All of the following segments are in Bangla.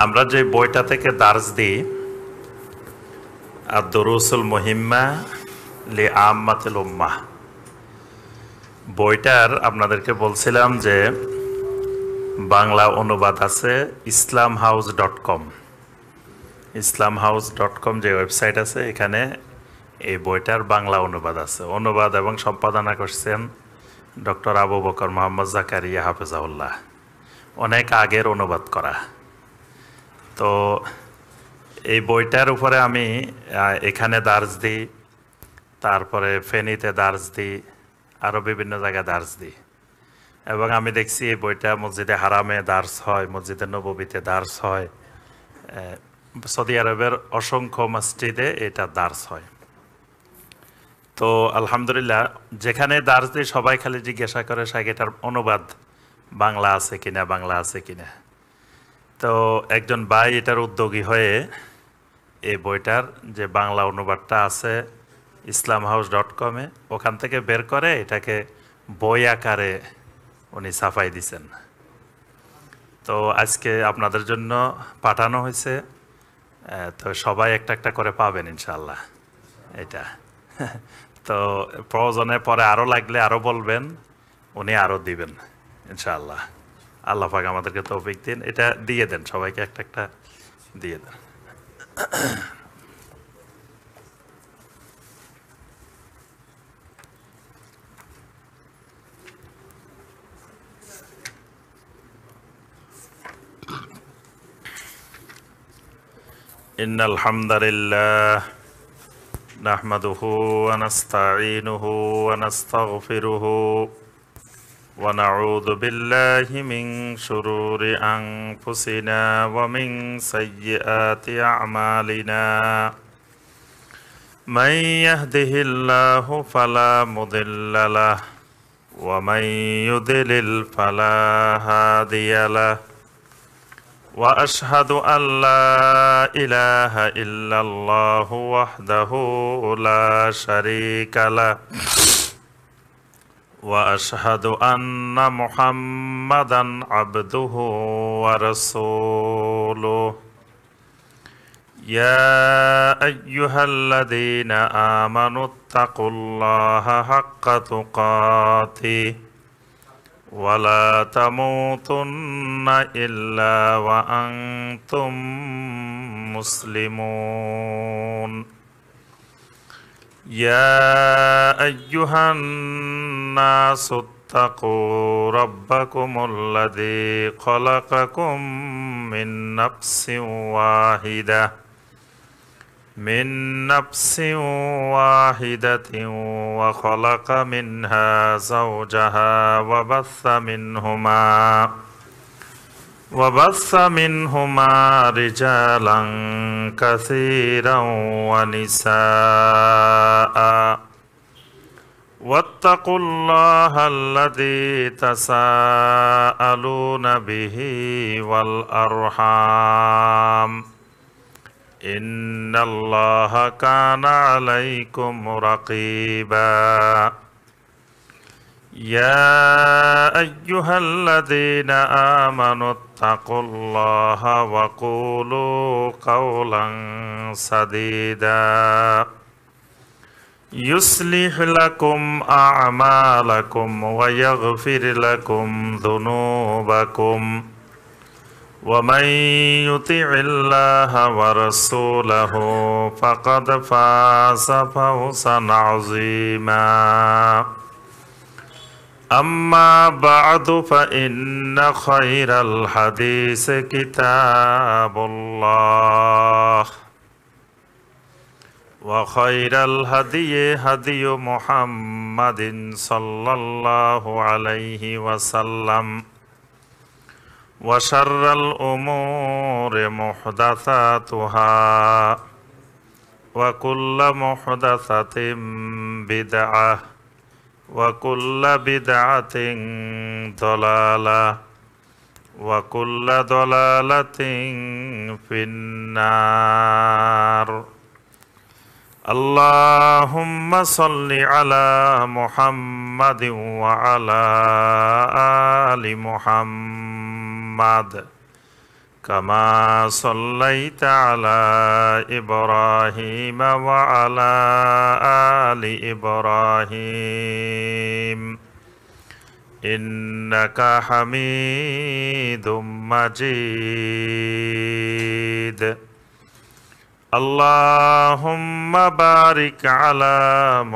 আমরা যে বইটা থেকে দার্স দিই, আদ-দুরুসুল মুহিম্মা লি আম্মাতিল উম্মাহ, বইটার আপনাদেরকে বলছিলাম যে বাংলা অনুবাদ আছে islamhouse.com। islamhouse.com যে ওয়েবসাইট আছে, এখানে এই বইটার বাংলা অনুবাদ আছে। অনুবাদ এবং সম্পাদনা করছেন ডক্টর আবু বকর মোহাম্মদ জাকারিয়া হাফেজাউল্লাহ। অনেক আগের অনুবাদ করা। তো এই বইটার উপরে আমি এখানে দার্স দিই, তারপরে ফেনীতে দার্স দিই, আরও বিভিন্ন জায়গায় দার্স দিই। এবং আমি দেখছি এই বইটা মসজিদে হারামে দার্স হয়, মসজিদে নববীতে দার্স হয়, সৌদি আরবের অসংখ্য মসজিদে এটা দার্স হয়। তো আলহামদুলিল্লাহ, যেখানে দার্স দিই সবাই খালি জিজ্ঞাসা করে শাইখ এটার অনুবাদ বাংলা আছে কিনা, বাংলা আছে কিনা। তো একজন ভাই এটার উদ্যোগী হয়ে এই বইটার যে বাংলা অনুবাদটা আছে islamhouse.com-এ, ওখান থেকে বের করে এটাকে বই আকারে উনি ছাপাই দিছেন। তো আজকে আপনাদের জন্য পাঠানো হয়েছে। তো সবাই একটা একটা করে পাবেন ইনশাল্লাহ এটা। তো প্রয়োজনে পরে আরও লাগলে আরও বলবেন, উনি আরও দিবেন ইনশাআল্লাহ। আল্লাহ পাক আমাদেরকে তৌফিক দিন, এটা দিয়ে দেন সবাইকে একটা একটা দিয়ে দেন। ইন্নাল হামদালিল্লাহ নাহমাদুহু ওয়া নাস্তাঈনুহু ওয়া নাস্তাগফিরুহু ওয়া নাউযু বিল্লাহি মিন শুরুরি আনফুসিনা ওয়া মিন সাইয়্যাতি আ'মালিনা। মান ইয়াহদিহিল্লাহু ফালা মুদিল্লা লাহু ওয়া মান ইউদ্লিল ফালা হাদিয়া লাহু। ওয়া আশহাদু আল্লা ইলাহা ইল্লাল্লাহু ওয়াহদাহু লা শারীকা লাহু ওয়া আশহাদু আন্না মুহাম্মাদান আবদুহু ওয়া রাসূলুহু। ইয়া আইয়ুহাল্লাযীনা আমানুত্তাকুল্লাহা হাক্কা তুকাতিহি ওয়া লা তামুতুন্না ইল্লা ওয়া আনতুম মুসলিমুন। ইয়া আইয়ুহান নাসু ইত্তাকু রাব্বাকুমুল্লাযী খালাকাকুম মিন নাফসিন ওয়াহিদাহ من نفس واحدة وخلق منها زوجها وبث منهما رجالا كثيرا ونساء واتقوا الله الذي تساءلون به والأرحام إن الله كان عليكم رقيبا. يا أيها الذين آمنوا اتقوا الله وقولوا قولا سديدا يصلح لكم أعمالكم ويغفر لكم ذنوبكم ومن يطع الله ورسوله فقد فاز فوزا عظيما. أما بعد فإن خير الحديث كتاب الله وخير الهدي هدي محمد صلى الله عليه وسلم وشر الأمور محدثاتها وكل محدثة بدعة وكل بدعة ضلالة وكل ضلالة في النار. اللهم صل على محمد وعلى آل محمد كما صليت على إبراهيم وعلى آل إبراهيم إنك حميد مجيد اللهم بارك على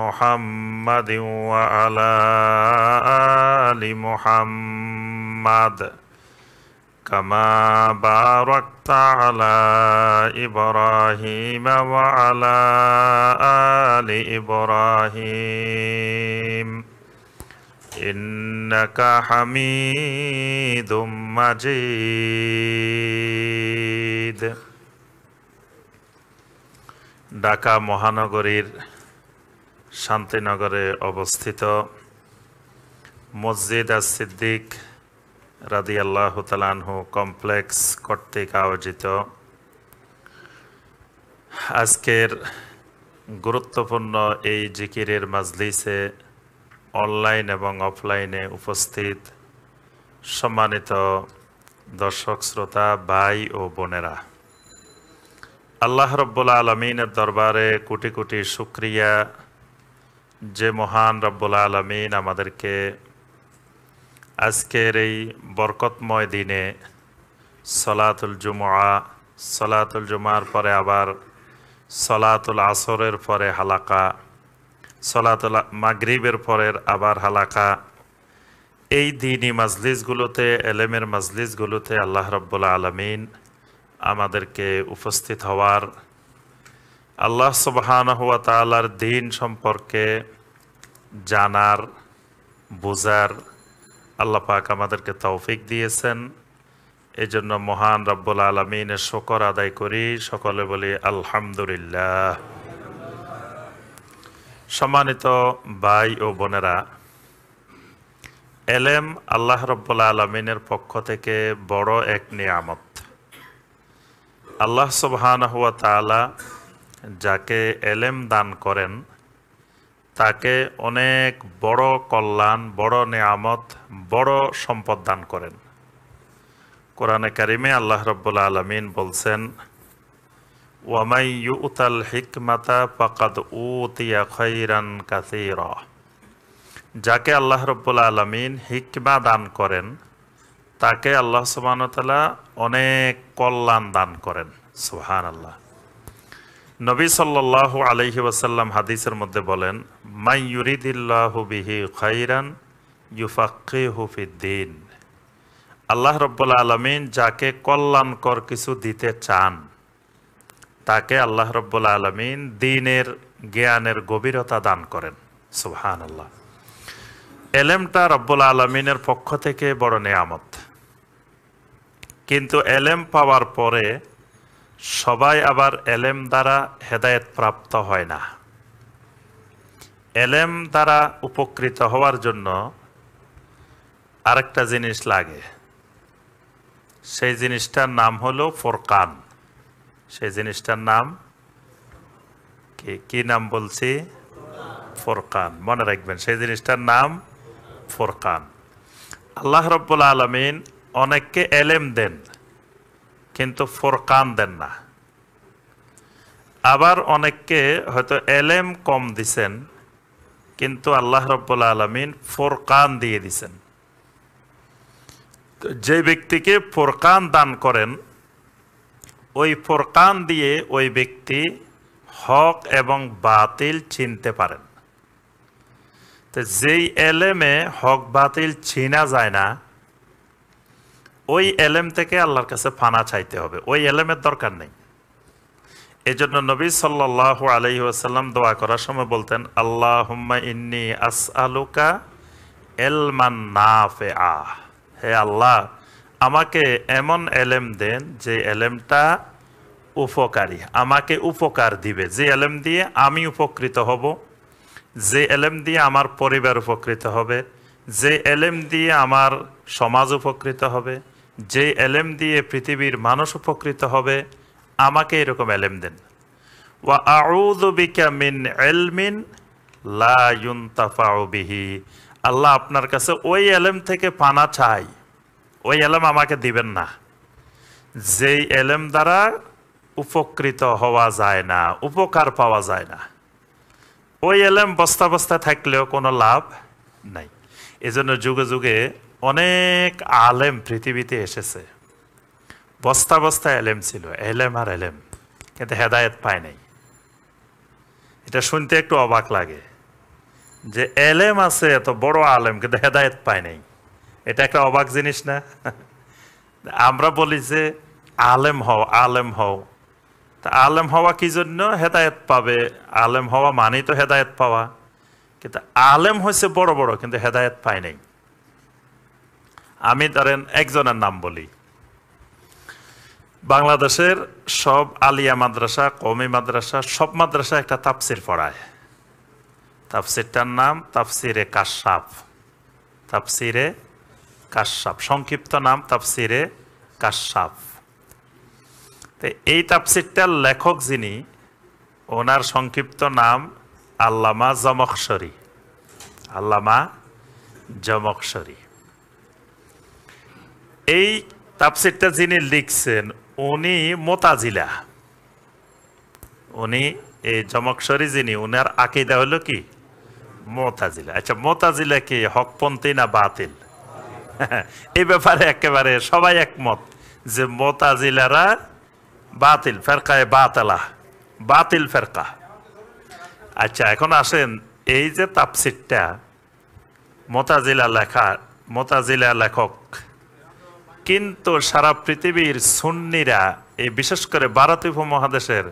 محمد وعلى آل محمد كما باركت على إبراهيم وعلى آل إبراهيم إنك حميد مجيد ঢাকা মহানগরীর শান্তিনগরে অবস্থিত মসজিদ আস-সিদ্দিক রাদিয়াল্লাহু তাআলা আনহু কমপ্লেক্স কর্তৃক আয়োজিত আজকের গুরুত্বপূর্ণ এই জিকিরের মাজলিসে অনলাইন এবং অফলাইনে উপস্থিত সম্মানিত দর্শক শ্রোতা ভাই ও বোনেরা, আল্লাহ রব্বুল আলমিনের দরবারে কোটি কোটি শুকরিয়া যে মহান রব্বুল আলমিন আমাদেরকে আজকের এই বরকতময় দিনে সলাতুল জুমার পরে আবার সলাতুল আসরের পরে হালাকা, সলাতুল মাগরিবের পরের আবার হালাকা, এই দ্বীনি মাজলিসগুলোতে, এলেমের মাজলিসগুলোতে আল্লাহ রব্বুল আলমিন আমাদেরকে উপস্থিত হওয়ার, আল্লাহ সুবহানাহু ওয়া তাআলার দ্বীন সম্পর্কে জানার, বুঝার আল্লাহ পাক আমাদেরকে তৌফিক দিয়েছেন। এই জন্য মহান রব্বুল আলমিনের শুকর আদায় করি, সকলে বলি আলহামদুলিল্লাহ। সম্মানিত ভাই ও বোনেরা, এলেম আল্লাহ রব্বুল আলমিনের পক্ষ থেকে বড় এক নিয়ামত। আল্লাহ সুবহানাহু ওয়া তাআলা যাকে এলেম দান করেন তাকে অনেক বড় কল্যাণ, বড় নিয়ামত, বড় সম্পদ দান করেন। কোরআনে কারিমে আল্লাহ রব্বুল আলামিন বলছেন, ওয়ামাই ইউতাল হিকমাতা ফাকাদ উতিয়া খায়রান কাসীরা। যাকে আল্লাহ রব্বুল আলামিন হিকমা দান করেন তাকে আল্লাহ সুবহানাহু ওয়া তাআলা অনেক কল্যাণ দান করেন। সুবহানাল্লাহ। নবী সাল্লাল্লাহু আলাইহি ওয়াসাল্লাম হাদিসের মধ্যে বলেন, মাই ইউরিদিল্লাহু বিহি খায়রান ইউফাক্কিহু ফিদ্দীন। আল্লাহ রব্বুল আলামিন যাকে কল্যাণকর কিছু দিতে চান তাকে আল্লাহ রব্বুল আলামিন দ্বীনের জ্ঞানের গভীরতা দান করেন। সুবহানাল্লাহ। এলেমটা রব্বুল আলামিনের পক্ষ থেকে বড় নিয়ামত, কিন্তু এলেম পাওয়ার পরে সবাই আবার এলেম দ্বারা হেদায়েত প্রাপ্ত হয় না। এলেম দ্বারা উপকৃত হওয়ার জন্য আরেকটা জিনিস লাগে, সেই জিনিসটার নাম হলো ফুরকান। সেই জিনিসটার নাম কি নাম বলছি? ফুরকান। মনে রাখবেন, সেই জিনিসটার নাম ফুরকান। আল্লাহ রব্বুল আলামিন অনেককে এলেম দেন কিন্তু ফুরকান দেন না। আবার অনেককে হয়তো এলেম কম দিছেন কিন্তু আল্লাহ রব্বুল আলামিন ফুরকান দিয়ে দিছেন। যে ব্যক্তিকে ফুরকান দান করেন ওই ফুরকান দিয়ে ওই ব্যক্তি হক এবং বাতিল চিনতে পারেন। তো যেই এলেমে হক বাতিল চিনা যায় না ওই এলেম থেকে আল্লাহর কাছে ফানা চাইতে হবে, ওই এলেমের দরকার নেই। এজন্য নবী সাল্লাল্লাহু আলাইহি ওয়াসাল্লাম দোয়া করার সময় বলতেন, আল্লাহুম্মা ইন্নী আসআলুকা ইলমান নাফিআ। হে আল্লাহ, আমাকে এমন এলেম দেন যে এলেমটা উপকারী, আমাকে উপকার দিবে, যে এলেম দিয়ে আমি উপকৃত হব, যে এলেম দিয়ে আমার পরিবার উপকৃত হবে, যে এলেম দিয়ে আমার সমাজ উপকৃত হবে, যে এলেম দিয়ে পৃথিবীর মানুষ উপকৃত হবে, আমাকে এরকম এলেম দেন। ওয়া আউযু বিকা মিন ইলমিন লা ইউনতাফাউ বিহি। আল্লাহ, আপনার কাছে ওই এলেম থেকে পানা চাই, ওই এলেম আমাকে দিবেন না যেই এলেম দ্বারা উপকৃত হওয়া যায় না, উপকার পাওয়া যায় না, ওই এলেম বস্তা বস্তা থাকলেও কোনো লাভ নাই। এজন্য যুগে যুগে অনেক আলেম পৃথিবীতে এসেছে, বস্তা বস্তা এলেম ছিল, এলেম আর এলেম, কিন্তু হেদায়েত পায় নাই। এটা শুনতে একটু অবাক লাগে যে এলেম আছে, এত বড় আলেম, কিন্তু হেদায়েত পায় নাই। এটা একটা অবাক জিনিস না? আমরা বলি যে আলেম হও, আলেম হও। তা আলেম হওয়া কি জন্য? হেদায়েত পাবে। আলেম হওয়া মানেই তো হেদায়েত পাওয়া। কিন্তু আলেম হয়েছে বড় বড়, কিন্তু হেদায়েত পায় নাই। আমি ধরেন একজনের নাম বলি। বাংলাদেশের সব আলিয়া মাদ্রাসা, কওমি মাদ্রাসা, সব মাদ্রাসা একটা তাফসির পড়ায়। তাফসিরটার নাম তাফসিরে কাশাফ। তাফসিরে কাশাফ, সংক্ষিপ্ত নাম তাফসিরে কাশাফ। তো এই তাফসিরটার লেখক যিনি, ওনার সংক্ষিপ্ত নাম আল্লামা জমখশরী। আল্লামা জমখশরী। এই তাফসিরটা যিনি লিখছেন উনি মোতাজিলা। উনি এই জমখশরী যিনি, উনার আকীদা হলো কি? মোতাজিলা। আচ্ছা, মোতাজিলা কি হকপন্থী না বাতিল? এই ব্যাপারে একেবারে সবাই একমত যে মোতাজিলারা বাতিল, ফেরকায়ে বাতিলা, বাতিল ফেরকা। আচ্ছা, এখন আসেন, এই যে তাফসিরটা মোতাজিলা লেখা, মোতাজিলা লেখক, কিন্তু সারা পৃথিবীর সুন্নিরা, এই বিশেষ করে ভারত উপমহাদেশের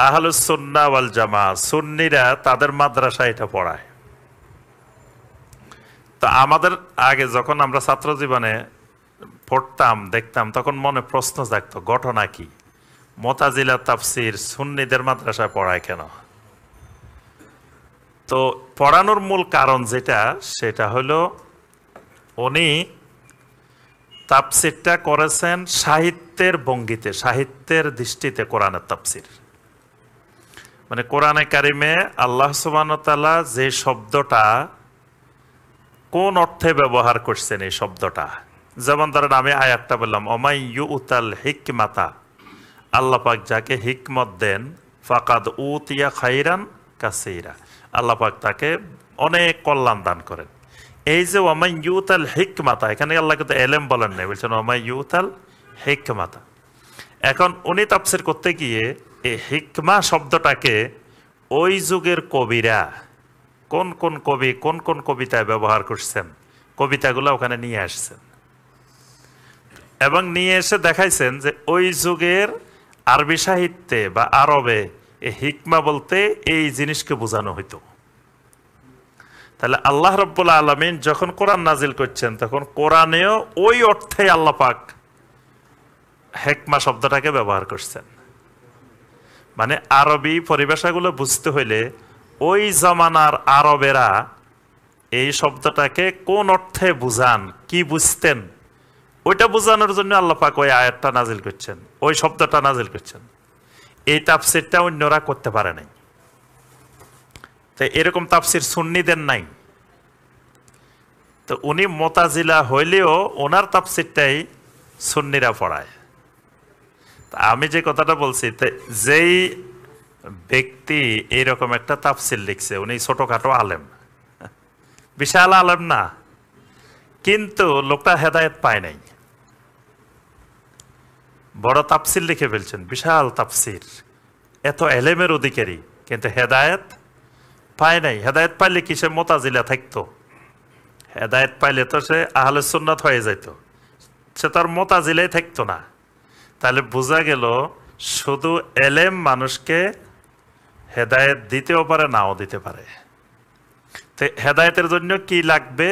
আহলুস সুন্নাহ ওয়াল জামাআহ সুন্নিরা তাদের মাদ্রাসায় এটা পড়ায়। তো আমাদের আগে যখন আমরা ছাত্র জীবনে পড়তাম, দেখতাম, তখন মনে প্রশ্ন জাগতো, ঘটনা কি? মোতাজিলা তাফসির সুন্নিদের মাদ্রাসায় পড়ায় কেন? তো পড়ানোর মূল কারণ যেটা, সেটা হলো উনি তাফসিরটা করেছেন সাহিত্যের ভঙ্গিতে, সাহিত্যের দৃষ্টিতে কোরআনের তাফসির। মানে কোরআনে কারিমে আল্লাহ সুবহানাহু ওয়া তাআলা যে শব্দটা কোন অর্থে ব্যবহার করছেন, এই শব্দটা, যেমন ধরেন আমি আয়াতটা বললাম, ওমাই ইউতাল হিকমাতা, আল্লাহ পাক যাকে হিকমত দেন, ফাকাদ উতিয়া খাইরান কাসীরা, আল্লাহ পাক তাকে অনেক কল্যাণ দান করেন। এই যে ওমাই ইউতাল হিকমাতা, এখানে আল্লাহ কিন্তু এলেম বলেন নাই, বলছেন ওমাই ইউতাল হিকমাতা। এখন উনি তাফসির করতে গিয়ে এই হিকমা শব্দটাকে ওই যুগের কবিরা কোন কোন কবি কোন কোন কবিতায় ব্যবহার করছেন, কবিতাগুলো ওখানে নিয়ে আসছেন এবং নিয়ে এসে দেখাইছেন যে ওই যুগের আরবি সাহিত্যে বা আরবে এই হিকমা বলতে এই জিনিসকে বোঝানো হইতো। তাহলে আল্লাহ রাব্বুল আলামিন যখন কোরআন নাজিল করছেন, তখন কোরআনেও ওই অর্থে আল্লাহ পাক হিকমা শব্দটাকে ব্যবহার করছেন। মানে আরবি পরিভাষাগুলো বুঝতে হইলে ওই জামানার আরবেরা এই শব্দটাকে কোন অর্থে বুঝান, কি বুঝতেন, ওইটা বোঝানোর জন্য আল্লাহ পাক ওই আয়াতটা নাজিল করছেন, ওই শব্দটা নাজিল করছেন। এই তাফসিরটা অন্যরা করতে পারে নাই। তো এরকম তাফসির সুন্নিদের নাই। তো উনি মোতাজিলা হইলেও ওনার তাফসিরটাই সুন্নিরা পড়ায়। আমি যে কথাটা বলছি, যেই ব্যক্তি এইরকম একটা তাফসির লিখছে, উনি ছোটখাটো আলেম, বিশাল আলেম না, কিন্তু লোকটা হেদায়েত পায় নাই। বড় তাফসির লিখে ফেলছেন, বিশাল তাফসির, এত এলেমের অধিকারী, কিন্তু হেদায়েত পায় নাই। হেদায়েত পাইলে কি সে মোতাজিলা থাকতো? হেদায়েত পাইলে তো সে আহলে সুন্নাত হয়ে যেত, সে তার মোতাজিলাই থাকতো না। তাহলে বোঝা গেল শুধু এলেম মানুষকে হেদায়েত দিতেও পারে, নাও দিতে পারে। তো হেদায়েতের জন্য কি লাগবে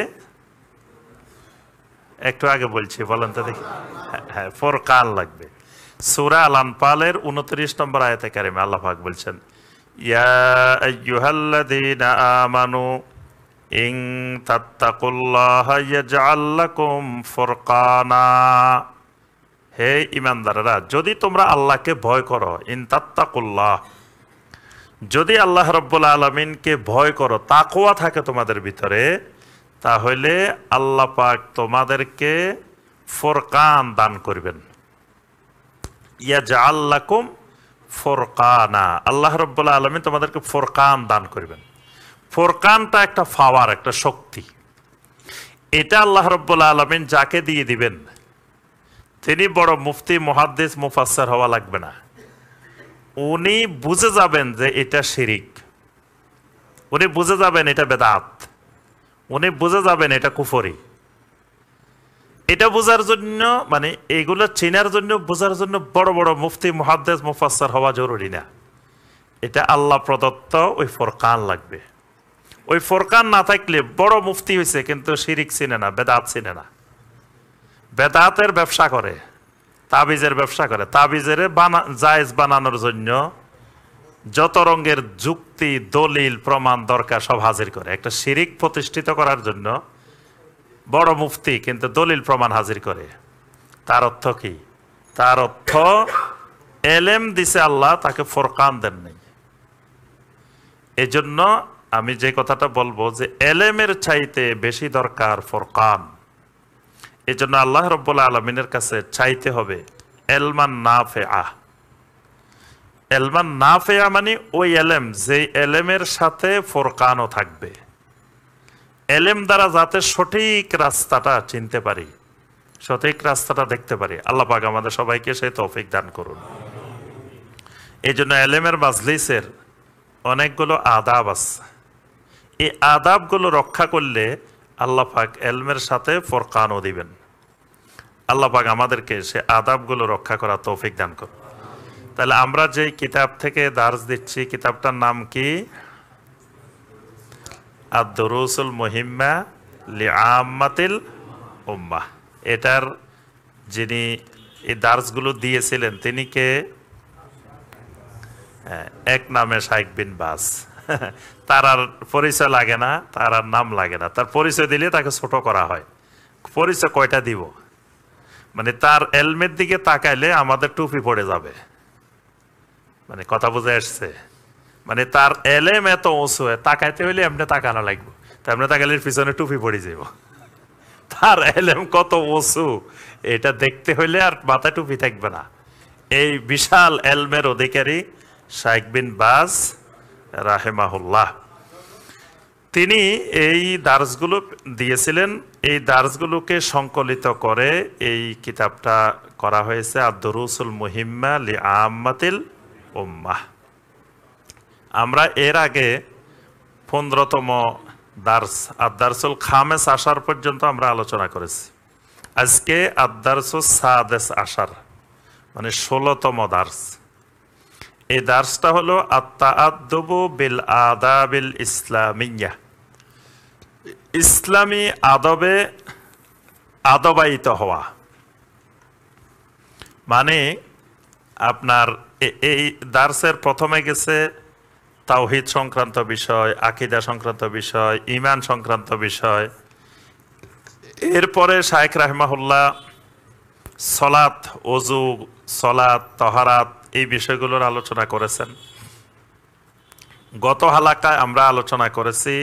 একটু আগে বলছি, বলেন তো দেখি। হ্যাঁ, ফুরকান লাগবে। সূরা আল আনফালের 29 নম্বর আয়াতে কারিমে আল্লাহ পাক বলছেন, ইয়া আইয়ুহাল্লাযীনা আমানু ইন তাত্তাকুল্লাহা ইয়াজআল লাকুম ফুরকানা। হে ঈমানদাররা, যদি তোমরা আল্লাহকে ভয় করো, ইন তাত্তাকুল্লাহ, যদি আল্লাহ রাব্বুল আলামিনকে ভয় করো, তাকওয়া থাকে তোমাদের ভিতরে, তাহলে আল্লাহ পাক তোমাদেরকে ফুরকান দান করবেন। ইয়াজআল লাকুম ফুরকানা, আল্লাহ রাব্বুল আলামিন তোমাদেরকে ফুরকান দান করবেন। ফুরকানটা একটা পাওয়ার, একটা শক্তি। এটা আল্লাহ রাব্বুল আলামিন যাকে দিয়ে দিবেন তিনি বড় মুফতি, মুহাদ্দিস, মুফাসসির হওয়া লাগবে না। উনি বুঝে যাবেন যে এটা শিরিক, উনি বুঝে যাবেন এটা বেদাত, উনি বুঝে যাবেন এটা কুফরি। এটা বোঝার জন্য, মানে এইগুলো চেনার জন্য, বোঝার জন্য বড় বড় মুফতি, মুহাদ্দিস, মুফাসসির হওয়া জরুরি না। এটা আল্লাহ প্রদত্ত ওই ফুরকান লাগবে। ওই ফুরকান না থাকলে বড় মুফতি হয়েছে কিন্তু শিরিক চিনে না, বেদাত চিনে না। বেদাতের ব্যবসা করে, তাবিজের ব্যবসা করে। তাবিজের জায়েজ বানানোর জন্য যত রঙের যুক্তি, দলিল, প্রমাণ দরকার সব হাজির করে। একটা শিরিক প্রতিষ্ঠিত করার জন্য বড় মুফতি কিন্তু দলিল প্রমাণ হাজির করে। তার অর্থ কি? তার অর্থ এলেম দিছে আল্লাহ, তাকে ফুরকান দেন নাই। এজন্য আমি যে কথাটা বলবো যে এলেমের চাইতে বেশি দরকার ফুরকান। এজন্য আল্লাহ রাব্বুল আলামিনের কাছে চাইতে হবে এলমান নাফিআ। এলমান নাফিআ মানে ওই এলেম, যে এলেমের সাথে ফুরকানও থাকবে। এলেম দ্বারা যাতে সঠিক রাস্তাটা চিনতে পারি, সঠিক রাস্তাটা দেখতে পারি। আল্লাহ পাক আমাদের সবাইকে সেই তৌফিক দান করুন। এই জন্য এলেমের মাজলিসের অনেকগুলো আদাব আছে। এই আদাবগুলো রক্ষা করলে আল্লাহ পাক এলমের সাথে ফুরকানও দিবেন। আল্লাহ পাক আমাদেরকে সে আদাবগুলো রক্ষা করা তৌফিক দান করুন। তাহলে আমরা যে কিতাব থেকে দার্স দিচ্ছি, কিতাবটার নাম কি? আদ-দুরুসুল মুহিম্মা লিআম্মাতিল উম্মাহ। এটার যিনি এই দার্সগুলো দিয়েছিলেন তিনি কে? এক নামে শাইখ বিন বাজ। তার আর পরিচয় লাগে না, তার আর নাম লাগে না। তার পরিচয় দিলে তাকে ছোট করা হয়। পরিচয় কয়টা দিব? মানে তার এলমের দিকে তাকাইলে আমাদের টুপি পড়ে যাবে। মানে কথা বুঝে আসছে? মানে তার এলেম এত উঁচু, তাকাইতে হইলে এমনি তাকানো লাগবে। তা এমনি তাকাইলে পিছনে টুপি পড়ে যাব। তার এলেম কত উঁচু এটা দেখতে হইলে আর মাথায় টুপি থাকবে না। এই বিশাল এলমের অধিকারী শাইখ বিন বাজ রাহিমাহুল্লাহ, তিনি এই দার্সগুলো দিয়েছিলেন। এই দার্সগুলোকে সংকলিত করে এই কিতাবটা করা হয়েছে আদ-দুরুসুল মুহিম্মা লিআম্মাতিল উম্মাহ। আমরা এর আগে 15তম দার্স আদ-দারসুল খামেস আশার পর্যন্ত আমরা আলোচনা করেছি। আজকে আদ-দারসুস সাদেস আশার মানে 16তম দার্স। এই দার্সটা হলো আত-তাআদ্দুবু বিল আদাবিল ইসলামিয়্যাহ। ইসলামী আদবে আদবায়িত হওয়া। মানে আপনার এই দার্সের প্রথমে গেছে তাওহীদ সংক্রান্ত বিষয়, আকীদা সংক্রান্ত বিষয়, ঈমান সংক্রান্ত বিষয়। এরপরে শাইখ রাহিমাহুল্লাহ সলাত, ওযু, সলাত, তাহারাত এই বিষয়গুলোর আলোচনা করেছেন। গত হালাকায় আমরা আলোচনা করেছি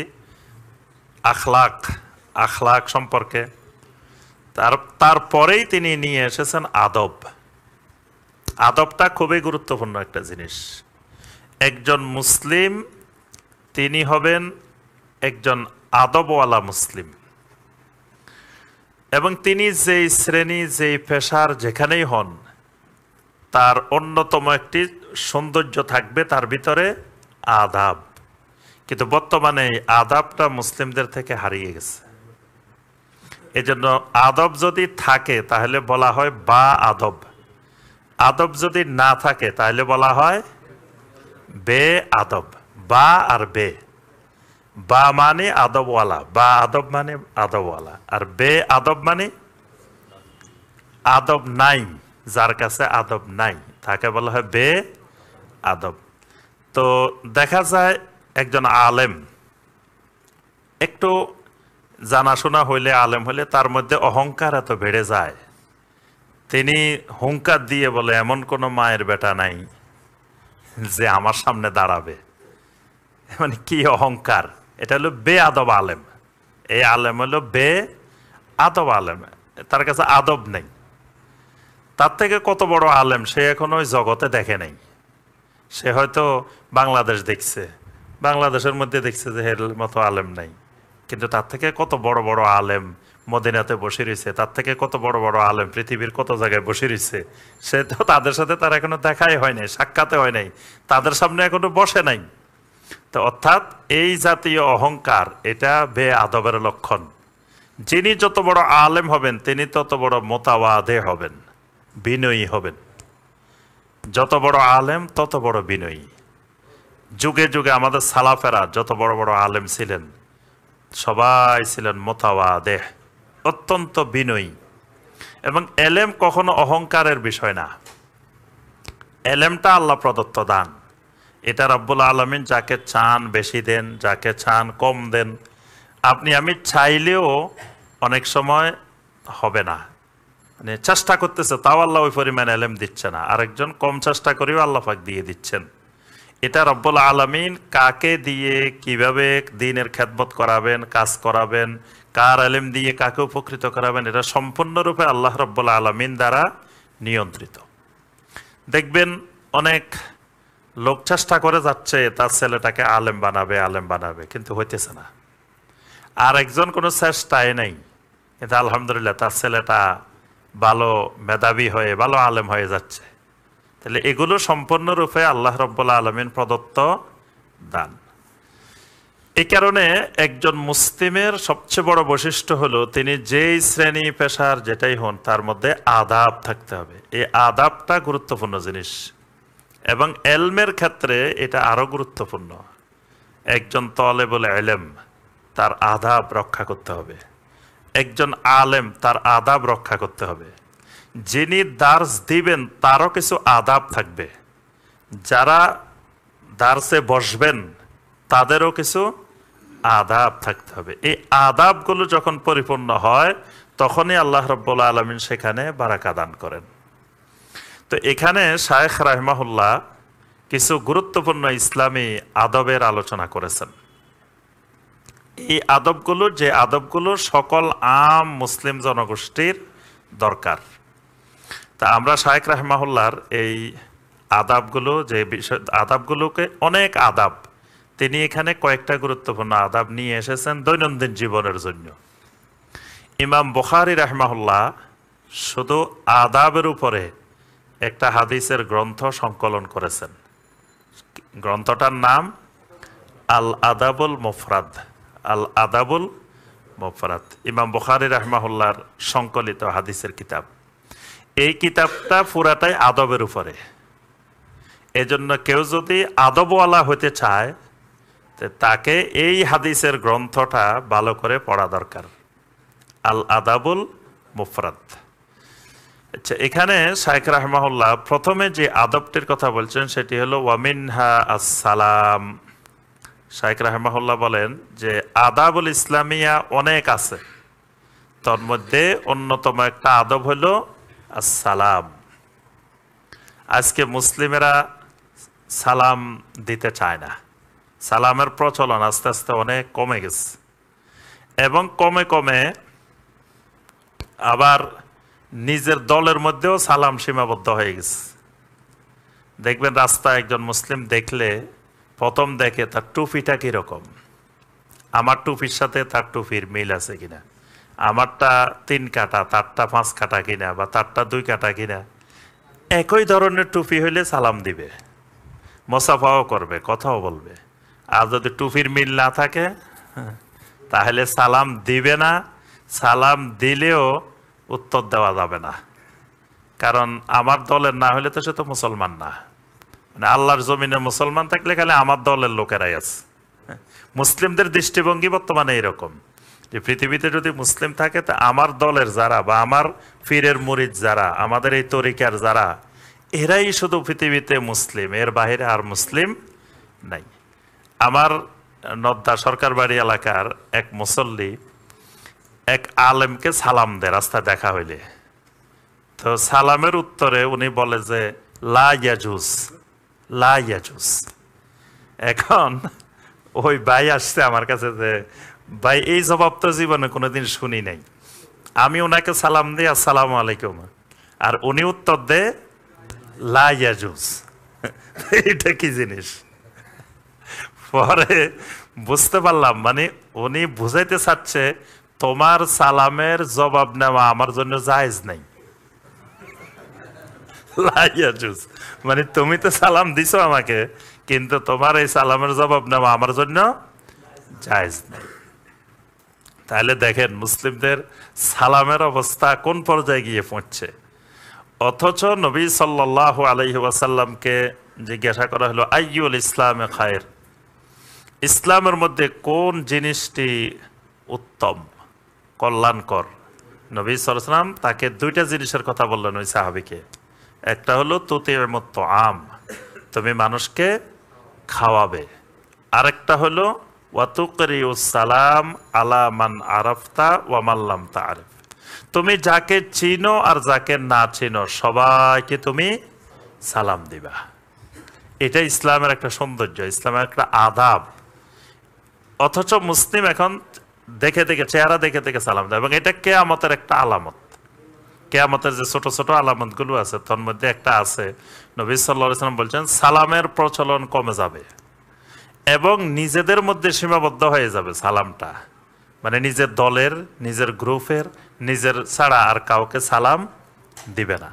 আখলাক সম্পর্কে। তারপরেই তিনি নিয়ে এসেছেন আদব। আদবটা খুবই গুরুত্বপূর্ণ একটা জিনিস। একজন মুসলিম তিনি হবেন একজন আদবওয়ালা মুসলিম, এবং তিনি যেই শ্রেণী, যেই পেশার যেখানেই হন তার অন্যতম একটি সৌন্দর্য থাকবে তার ভিতরে আদাব। কিন্তু বর্তমানে এই আদাবটা মুসলিমদের থেকে হারিয়ে গেছে। এজন্য আদব যদি থাকে তাহলে বলা হয় বা আদব, আদব যদি না থাকে তাহলে বলা হয় বে আদব। বা আর বে, বা মানে আদবওয়ালা, বা আদব মানে আদবওয়ালা, আর বে আদব মানে আদব নাই, যার কাছে আদব নাই তাকে বলা হয় বে আদব। তো দেখা যায় একজন আলেম একটু জানাশোনা হইলে, আলেম হইলে তার মধ্যে অহংকার এত বেড়ে যায়, তিনি হুঙ্কার দিয়ে বলে এমন কোনো মায়ের বেটা নাই যে আমার সামনে দাঁড়াবে। মানে কি অহংকার! এটা হলো বে আদব আলেম। এই আলেম হলো বে আদব আলেম, তার কাছে আদব নেই। তার থেকে কত বড় আলেম সে এখন ওই জগতে দেখে নাই। সে হয়তো বাংলাদেশ দেখছে, বাংলাদেশের মধ্যে দেখছে যে এর মতো আলেম নাই, কিন্তু তার থেকে কত বড় বড় আলেম মদিনাতে বসে রয়েছে, তার থেকে কত বড় বড় আলেম পৃথিবীর কত জায়গায় বসে রয়েছে। সে তো তাদের সাথে তার এখনো দেখাই হয় নাই, সাক্ষাতে হয় নাই, তাদের সামনে এখনো বসে নাই। তো অর্থাৎ এই জাতীয় অহংকার এটা বে আদবের লক্ষণ। যিনি যত বড় আলেম হবেন তিনি তত বড় মোতাওয়াদে হবেন, বিনয়ী হবেন। যত বড় আলেম তত বড় বিনয়ী। যুগে যুগে আমাদের সালাফেরা যত বড় বড় আলেম ছিলেন সবাই ছিলেন মোতাওয়াদে, অত্যন্ত বিনয়ী। এবং এলেম কখনো অহংকারের বিষয় না। এলেমটা আল্লাহ প্রদত্ত দান। এটা রব্বুল আলামিন যাকে চান বেশি দেন, যাকে চান কম দেন। আপনি আমি চাইলেও অনেক সময় হবে না, মানে চেষ্টা করতেছে তাও আল্লাহ ওই পরিমাণ এলেম দিচ্ছে না, আরেকজন কম চেষ্টা করেও আল্লাহ পাক দিয়ে দিচ্ছেন। এটা রব্বুল আলামিন কাকে দিয়ে কিভাবে দ্বীনের খেদমত করাবেন, কাজ করাবেন, কার এলেম দিয়ে কাকে উপকৃত করাবেন, এটা সম্পূর্ণরূপে আল্লাহ রব্বুল আলামিন দ্বারা নিয়ন্ত্রিত। দেখবেন অনেক লোক চেষ্টা করে যাচ্ছে তার ছেলেটাকে আলেম বানাবে, আলেম বানাবে, কিন্তু হইতেছে না। আর একজন কোনো চেষ্টায় নাই, কিন্তু আলহামদুলিল্লাহ তার ছেলেটা ভালো মেধাবী হয়ে ভালো আলেম হয়ে যাচ্ছে। তাহলে এগুলো সম্পূর্ণরূপে আল্লাহ রব্বুল আলামিন প্রদত্ত দান। এই কারণে একজন মুসলিমের সবচেয়ে বড় বৈশিষ্ট্য হলো তিনি যেই শ্রেণী পেশার যেটাই হন তার মধ্যে আদাব থাকতে হবে। এই আদাবটা গুরুত্বপূর্ণ জিনিস, এবং এলমের ক্ষেত্রে এটা আরো গুরুত্বপূর্ণ। একজন তলেবুল ইলম তার আদাব রক্ষা করতে হবে, একজন আলেম তার আদাব রক্ষা করতে হবে। যিনি দার্স দিবেন তারও কিছু আদাব থাকবে, যারা দার্সে বসবেন তাদেরও কিছু আদাব থাকতে হবে। এই আদাবগুলো যখন পরিপূর্ণ হয় তখনই আল্লাহ রাব্বুল আলামিন সেখানে বারাকা দান করেন। তো এখানে শায়েখ রাহিমাহুল্লাহ কিছু গুরুত্বপূর্ণ ইসলামী আদবের আলোচনা করেছেন। এই আদবগুলো, যে আদবগুলো সকল আম মুসলিম জনগোষ্ঠীর দরকার। তা আমরা শায়েখ রাহিমাহুল্লাহর এই আদাবগুলো, যে বিষয় আদাবগুলোকে অনেক আদাব, তিনি এখানে কয়েকটা গুরুত্বপূর্ণ আদাব নিয়ে এসেছেন দৈনন্দিন জীবনের জন্য। ইমাম বুখারী রাহিমাহুল্লাহ শুধু আদাবের উপরে একটা হাদিসের গ্রন্থ সংকলন করেছেন। গ্রন্থটার নাম আল আদাবুল মুফরাদ। আল আদাবুল মুফরাদ ইমাম বুখারী রাহিমাহুল্লাহর সংকলিত হাদিসের কিতাব। এই কিতাবটা পুরাটাই আদবের উপরে। এজন্য কেউ যদি আদবওয়ালা হতে চায় তাকে এই হাদিসের গ্রন্থটা ভালো করে পড়া দরকার, আল আদাবুল মুফরাদ। আচ্ছা, এখানে শায়েখ রাহিমাহুল্লাহ প্রথমে যে আদবটির কথা বলছেন সেটি হলো ওয়ামিনহা আসসালাম। শায়েখ রাহিমাহুল্লাহ বলেন যে আদাবুল ইসলামিয়া অনেক আছে, তার মধ্যে অন্যতম একটা আদব হলো আসসালাম। আজকে মুসলিমেরা সালাম দিতে চায় না, সালামের প্রচলন আস্তে আস্তে অনেক কমে গেছে, এবং কমে কমে আবার নিজের দলের মধ্যেও সালাম সীমাবদ্ধ হয়ে গেছে। দেখবেন রাস্তায় একজন মুসলিম দেখলে প্রথম দেখে তার টুপিটা কিরকম, আমার টুপির সাথে তার টুপির মিল আছে কিনা, আমারটা 3 কাটা তারটা 5 কাটা কিনা, বা তারটা 2 কাটা কিনা। একই ধরনের টুপি হইলে সালাম দিবে, মোসাফাও করবে, কথাও বলবে। আর যদি টুপির মিল না থাকে তাহলে সালাম দিবে না, সালাম দিলেও উত্তর দেওয়া যাবে না। কারণ আমার দলের না হলে তো সে তো মুসলমান না। মানে আল্লাহর জমিনে মুসলমান থাকলে খালি আমার দলের লোকেরাই আছে। মুসলিমদের দৃষ্টিভঙ্গি বর্তমানে এরকম যে পৃথিবীতে যদি মুসলিম থাকে তা আমার দলের যারা, বা আমার পীরের মুরিদ যারা, আমাদের এই তরিকার যারা, এরাই শুধু পৃথিবীতে মুসলিম, এর বাইরে আর মুসলিম নাই। আমার নদ্দা সরকার বাড়ি এলাকার এক মুসল্লি এক আলেমকে সালাম দেয় রাস্তায় দেখা হইলে। তো সালামের উত্তরে উনি বলে যে লা ইয়াজুজ, লা ইয়াজুজ। এখন ওই ভাই আসছে আমার কাছে যে ভাই এই জবাব তো জীবনে কোনোদিন শুনি নাই। আমি ওনাকে সালাম দিই আসসালামু আলাইকুম, আর উনি উত্তর দে লা ইয়াজুজ। এটা কি জিনিস? পরে বুঝতে পারলাম মানে উনি বুঝাইতে চাচ্ছে তোমার সালামের জবাব নেওয়া আমার জন্য জায়েজ নাই। লা ইয়াজুজ মানে তুমি তো সালাম দিছো আমাকে, কিন্তু তোমার এই সালামের জবাব নেওয়া আমার জন্য জায়েজ নাই। তাহলে দেখেন মুসলিমদের সালামের অবস্থা কোন পর্যায়ে গিয়ে পৌঁছছে। অথচ নবী সাল্লাল্লাহু আলাইহি ওয়াসাল্লামকে জিজ্ঞাসা করা হলো আইয়ুল ইসলামে খায়ের, ইসলামের মধ্যে কোন জিনিসটি উত্তম কল্যাণকর। নবী সাল্লাল্লাহু আলাইহি ওয়াসাল্লাম তাকে দুইটা জিনিসের কথা বললেন ওই সাহাবীকে। একটা হলো তুতিউমুত আম, তুমি মানুষকে খাওয়াবে। আরেকটা হলো ওয়াতুকরিউস সালাম আলা মান আরাফতা ওয়া মান লাম তা'রিফ, তুমি যাকে চিনো আর যাকে না চিনো সবাইকে তুমি সালাম দিবা। এটা ইসলামের একটা সৌন্দর্য, ইসলামের একটা আদাব। অথচ মুসলিম এখন দেখে দেখে চেহারা দেখে দেখে সালাম দেয়, এবং এটা কিয়ামতের একটা আলামত। কিয়ামতের যে ছোট ছোট আলামতগুলো আছে তার মধ্যে একটা আছে, নবী সাল্লাল্লাহু আলাইহি ওয়াসাল্লাম বলছেন সালামের প্রচলন কমে যাবে এবং নিজেদের মধ্যে সীমাবদ্ধ হয়ে যাবে সালামটা। মানে নিজের দলের, নিজের গ্রুপের, নিজের ছাড়া আর কাউকে সালাম দিবে না।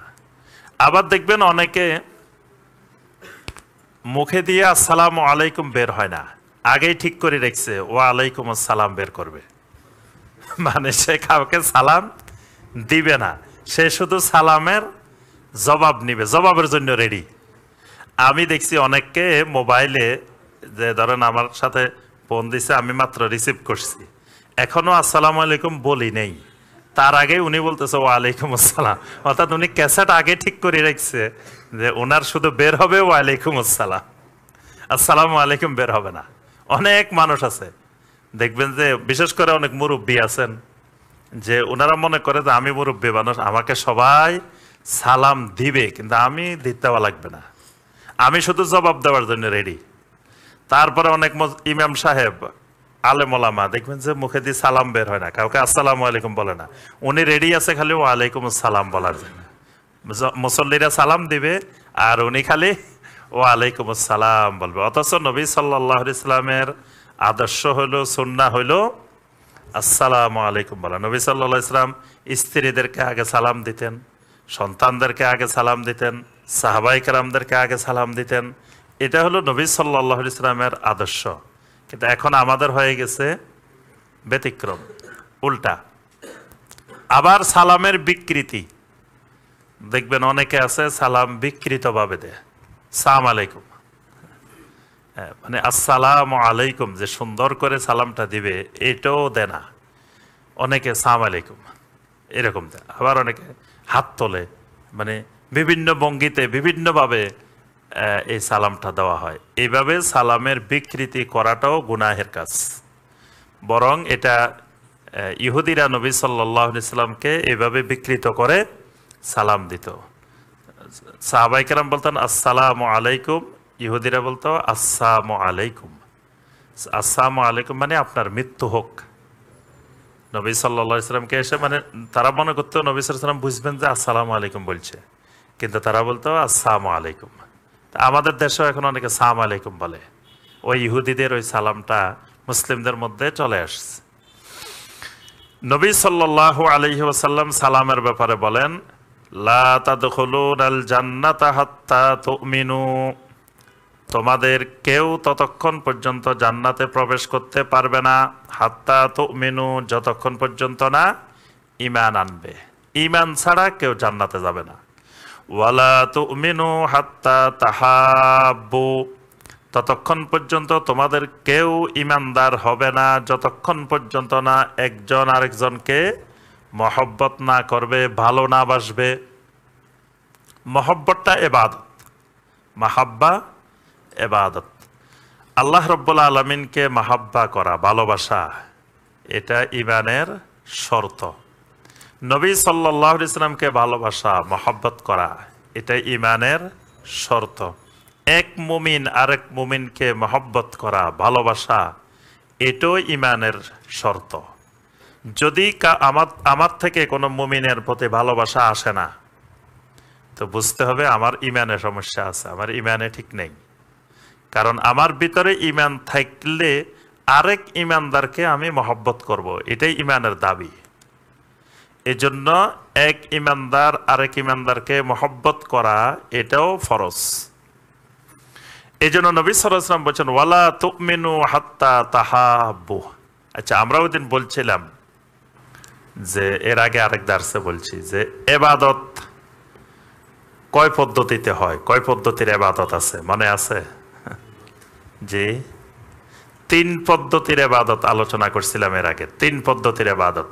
আবার দেখবেন অনেকে মুখে দিয়ে আসসালামু আলাইকুম বের হয় না, আগেই ঠিক করে রেখেছে ওয়া আলাইকুম আসসালাম বের করবে। মানে সে কাউকে সালাম দিবে না, সে শুধু সালামের জবাব নিবে, জবাবের জন্য রেডি। আমি দেখছি অনেককে মোবাইলে, যে ধরেন আমার সাথে ফোন দিছে, আমি মাত্র রিসিভ করছি, এখনো আসসালামু আলাইকুম বলি নেই, তার আগে উনি বলতেছে ওয়ালাইকুম আসসালাম। অর্থাৎ উনি ক্যাসেট আগে ঠিক করে রাখছে যে ওনার শুধু বের হবে ওয়ালাইকুম আসসালাম, আসসালামু আলাইকুম বের হবে না। অনেক মানুষ আছে দেখবেন যে, বিশেষ করে অনেক মুরব্বী আছেন যে ওনারা মনে করে যে আমি মুরব্বী মানুষ, আমাকে সবাই সালাম দিবে কিন্তু আমি দিতে দেওয়া লাগবে না, আমি শুধু জবাব দেওয়ার জন্য রেডি। তারপরে অনেক ইমাম সাহেব, আলেম ওলামা দেখবেন যে মুখে দিয়ে সালাম বের হয় না, কাউকে আসসালামু আলাইকুম বলে না, উনি রেডি আছে খালি ওয়ালাইকুম আসসালাম বলার জন্য। মুসল্লিরা সালাম দিবে আর উনি খালি ওয়ালাইকুম আসসালাম বলবে। অথচ নবী সাল্লাল্লাহু আলাইহি ওয়াসাল্লামের আদর্শ হলো, সুন্নাহ হলো আসসালামু আলাইকুম বলা। নবী সাল্লাল্লাহু আলাইহি ওয়াসাল্লাম স্ত্রীদেরকে আগে সালাম দিতেন, সন্তানদেরকে আগে সালাম দিতেন, সাহাবায়ে কেরামদেরকে আগে সালাম দিতেন। এটা হলো নবী সাল্লাল্লাহু আলাইহি ওয়াসাল্লামের আদর্শ। কিন্তু এখন আমাদের হয়ে গেছে ব্যতিক্রম, উল্টা। আবার সালামের বিকৃতি দেখবেন অনেকে আছে সালাম বিকৃতভাবে দেয়, সালাম আলাইকুম, মানে আসসালামু আলাইকুম যে সুন্দর করে সালামটা দিবে এটাও দেয় না, অনেকে সালাম আলাইকুম এরকম দেয়। আবার অনেকে হাত তোলে, মানে বিভিন্ন ভঙ্গিতে বিভিন্নভাবে এই সালামটা দেওয়া হয়। এইভাবে সালামের বিকৃতি করাটাও গুনাহের কাজ। বরং এটা ইহুদিরা নবী সাল্লাল্লাহু আলাইহি ওয়াসাল্লামকে এইভাবে বিকৃত করে সালাম দিত। সাহাবায়ে কেরাম বলতেন আসসালামু আলাইকুম, ইহুদিরা বলতো আসসালামু আলাইকুম। আসসালামু আলাইকুম মানে আপনার মৃত্যু হোক। নবী সাল্লাল্লাহু আলাইহি ওয়াসাল্লামকে এসে, মানে তারা মনে করতো নবী সাল্লাল্লাহু আলাইহি ওয়াসাল্লাম বুঝবেন যে আসসালামু আলাইকুম বলছে, কিন্তু তারা বলতো আসসালামু আলাইকুম। আমাদের দেশেও এখন অনেকে সালাম আলাইকুম বলে, ওই ইহুদিদের ওই সালামটা মুসলিমদের মধ্যে চলে আসছে। নবী সাল্লাল্লাহু আলাইহি ওয়াসাল্লাম সালামের ব্যাপারে বলেন লা তাদখুলুনাল জান্নাতা হাত্তা তুমিনু, তোমাদের কেউ ততক্ষণ পর্যন্ত জান্নাতে প্রবেশ করতে পারবে না, হাত্তা তুমিনু যতক্ষণ পর্যন্ত না ঈমান আনবে, ঈমান ছাড়া কেউ জান্নাতে যাবে না। ওয়ালা তুমিনু হাত্তা তাহাব্বু, ততক্ষণ পর্যন্ত তোমাদের কেউ ঈমানদার হবে না যতক্ষণ পর্যন্ত না একজন আরেকজনকে মহব্বত না করবে, ভালো না বাসবে। মহব্বতটা ইবাদত, মাহাব্বা ইবাদত। আল্লাহ রাব্বুল আলামিনকে মাহাব্বা করা, ভালোবাসা, এটা ঈমানের শর্ত। নবী সাল্লাল্লাহু আলাইহি ওয়াসাল্লামকে ভালোবাসা, মহব্বত করা, এটা ঈমানের শর্ত। এক মুমিন আরেক মুমিনকে মহব্বত করা, ভালোবাসা, এটাও ঈমানের শর্ত। যদি আমার থেকে কোনো মুমিনের প্রতি ভালোবাসা আসে না, তো বুঝতে হবে আমার ইমানে সমস্যা আছে, আমার ইমানে ঠিক নেই। কারণ আমার ভিতরে ইমান থাকলে আরেক ইমানদারকে আমি মহব্বত করব, এটাই ইমানের দাবি। এজন্য এক ইমানদার আরেক ইমানদারকে মহব্বত করা এটাও ফরজ। এই জন্য নবী সাল্লাল্লাহু আলাইহি ওয়াসাল্লাম বলছেন ওয়ালা তুমিনু হাত্তা তাহাব্বু। আচ্ছা, আমরা ওই দিন বলছিলাম যে এর আগে আরেক দার্সে বলছি যে ইবাদত কয় পদ্ধতিতে হয়, কয় পদ্ধতির ইবাদত আছে, মনে আছে? জি, 3 পদ্ধতির ইবাদত আলোচনা করছিলাম এর আগে। 3 পদ্ধতির ইবাদত।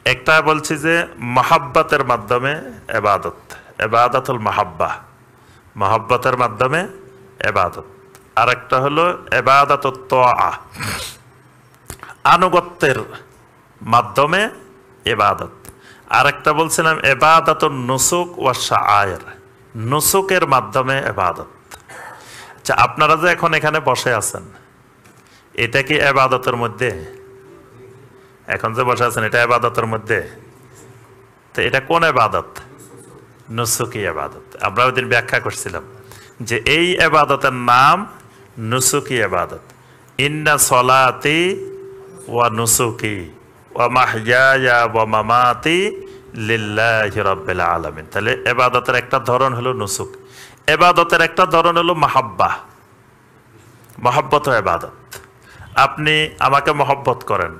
একটা বলছি যে মহাব্বতের মাধ্যমে ইবাদত, ইবাদাতুল মাহাব্বা, মহাব্বতের মাধ্যমে ইবাদত। আরেকটা হলো ইবাদাতুত তাআ, আনুগত্যের মাধ্যমে ইবাদত। আরেকটা বলছিলাম ইবাদাতুন নুসুক ওয়া শাআয়ের, নুসুকের মাধ্যমে ইবাদত। আচ্ছা, আপনারা যে এখন এখানে বসে আছেন, এটা কি ইবাদতের মধ্যে? এখন যে বসে আছেন এটা ইবাদতের মধ্যে? তো এটা কোন ইবাদত? নুসুকি ইবাদত। আমরা ওই দিন ব্যাখ্যা করছিলাম যে এই ইবাদতের নাম নুসুকি ইবাদত। ইন্না সলাতি ওয়া নুসুকি ওয়া মাহইয়ায়া ওয়া মামাতি লিল্লাহি রাব্বিল আলামিন। তাহলে ইবাদতের একটা ধরন হলো নুসুক, ইবাদতের একটা ধরন হলো মাহাব্বা, মহব্বত ইবাদত। আপনি আমাকে মহব্বত করেন,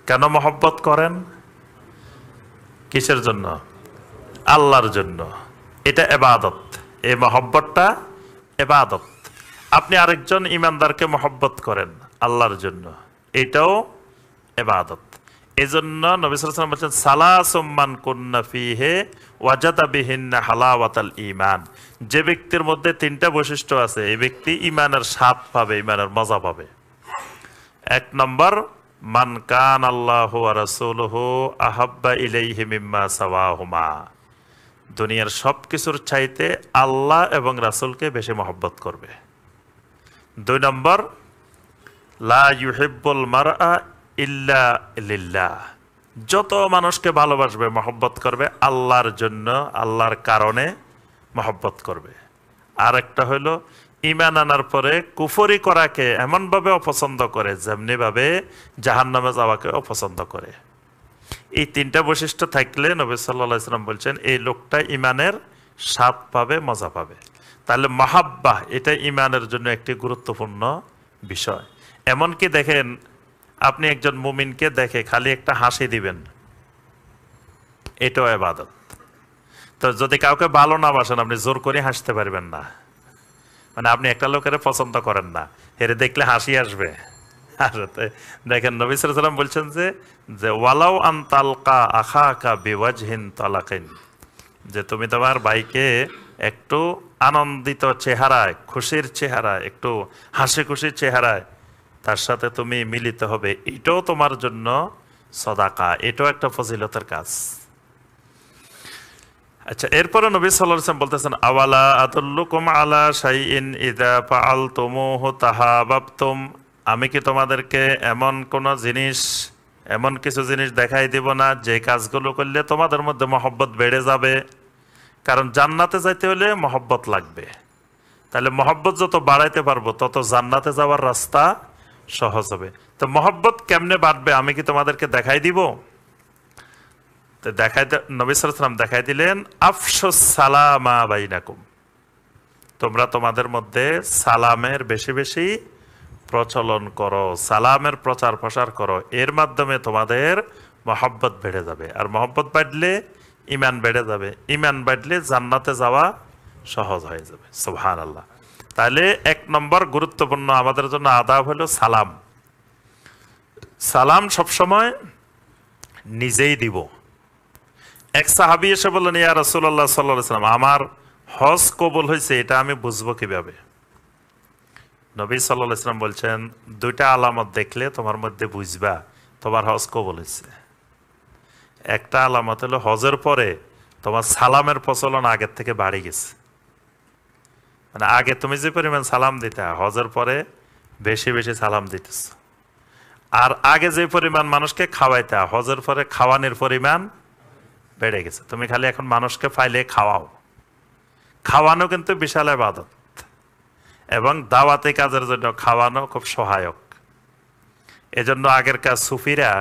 কেন মহব্বত করেন? কিসের জন্য? আল্লাহর জন্য। এটা ইবাদত, এই মহব্বতটা ইবাদত। আপনি আরেকজন ইমানদারকে মহব্বত করেন আল্লাহর জন্য, এটাও ইবাদত। এজন্য নবী সাল্লাল্লাহু আলাইহি ওয়াসাল্লাম বলেছেন সালাসুম মান কুন্না ফীহি ওয়াজাদা বিহিন্না হালাওয়াতাল ঈমান। যে ব্যক্তির মধ্যে 3টা বৈশিষ্ট্য আছে, এই ব্যক্তি ঈমানের স্বাদ পাবে, ঈমানের মজা পাবে। 1 নম্বর, মান কান আল্লাহু ওয়া রাসূলুহু আহাব্বা ইলাইহি মিম্মা সাওয়াহুমা। দুনিয়ার সবকিছুর চাইতে আল্লাহ এবং রাসূলকে বেশি মহব্বত করবে। 2 নম্বর, লা ইউহিব্বুল মারআ ইল্লা লিল্লাহ। যত মানুষকে ভালোবাসবে, মহব্বত করবে আল্লাহর জন্য, আল্লাহর কারণে মহব্বত করবে। আর একটা হলো ঈমান আনার পরে কুফরি করাকে এমনভাবে অপছন্দ করে যেমনি ভাবে জাহান্নামে যাওয়াকে অপছন্দ করে। এই 3টা বৈশিষ্ট্য থাকলে নবী সাল্লাল্লাহু আলাইহি ওয়াসাল্লাম বলছেন এই লোকটা ঈমানের স্বাদ পাবে, মজা পাবে। তাহলে মাহাব্বা এটা ঈমানের জন্য একটি গুরুত্বপূর্ণ বিষয়। এমনকি দেখেন, আপনি একজন মুমিনকে দেখে খালি একটা হাসি দিবেন, এটাও ইবাদত। তো যদি কাউকে ভালো না বাসেন, আপনি জোর করে হাসতে পারবেন না। মানে আপনি একটা লোকের পছন্দ করেন না, হেরে দেখলে হাসি আসবে। আর দেখেন নবী সাল্লাল্লাহু আলাইহি ওয়াসাল্লাম বলছেন যে ওয়ালাউ আন তালকা আখাকা বিওয়াজহিন তালাকিন, যে তুমি তোমার ভাইকে একটু আনন্দিত চেহারায়, খুশির চেহারায়, একটু হাসি খুশির চেহারায় তার সাথে তুমি মিলিত হবে, এটাও তোমার জন্য সদাকা, এটাও একটা ফজিলতের কাজ। আচ্ছা, এরপরে নবী সাল্লাল্লাহু আলাইহি ওয়াসাল্লাম বলতেছেন আওয়ালা আদুল্লুকুম আলা শাইইন ইযা ফাআলতুমুহু তাহাবাবতুম। আমি কি তোমাদেরকে এমন কোন জিনিস, এমন কিছু জিনিস দেখাই দিব না যে কাজগুলো করলে তোমাদের মধ্যে মহব্বত বেড়ে যাবে? কারণ জান্নাতে যাইতে হলে মহব্বত লাগবে। তাহলে মহব্বত যত বাড়াইতে পারবো তত জান্নাতে যাওয়ার রাস্তা সহজ হবে। তো মহব্বত কেমনে বাড়বে আমি কি তোমাদেরকে দেখাই দিব? তো নবী সাল্লাল্লাহু আলাইহি ওয়াসাল্লাম দেখাই দিলেন আফশুস সালামা বাইনাকুম, তোমরা তোমাদের মধ্যে সালামের বেশি বেশি প্রচলন করো, সালামের প্রচার প্রসার করো, এর মাধ্যমে তোমাদের মহব্বত বেড়ে যাবে। আর মহব্বত বাড়লে ঈমান বেড়ে যাবে, ঈমান বাড়লে জান্নাতে যাওয়া সহজ হয়ে যাবে। সুবহানাল্লাহ। তাহলে 1 নম্বর গুরুত্বপূর্ণ আমাদের জন্য আদাব হলো সালাম। সালাম সবসময় নিজেই দিব। এক সাহাবী এসে বললেন ইয়া রাসূলুল্লাহ সাল্লাল্লাহু আলাইহি ওয়াসাল্লাম, আমার হজ কবুল হয়েছে, এটা আমি বুঝবো কিভাবে? নবী সাল্লাল্লাহু আলাইহি ওয়াসাল্লাম বলছেন 2টা আলামত দেখলে তোমার মধ্যে বুঝবা তোমার হজ কবুল হয়েছে। একটা আলামত হলো হজের পরে তোমার সালামের প্রচলন আগের থেকে বাড়ে গেছে। মানে আগে তুমি যে পরিমাণ সালাম দিতে, হজের পরে বেশি বেশি সালাম দিতেছ। আর আগে যে পরিমাণ মানুষকে খাওয়াইতে, হজের পরে খাওয়ানোর পরিমাণ বেড়ে গেছে। তুমি খালি এখন মানুষকে পাইলে খাওয়াও। খাওয়ানো কিন্তু বিশাল ইবাদত, এবং দাওয়াতি কাজের জন্য খাওয়ানো খুব সহায়ক। এজন্য আগেরকার সুফিরা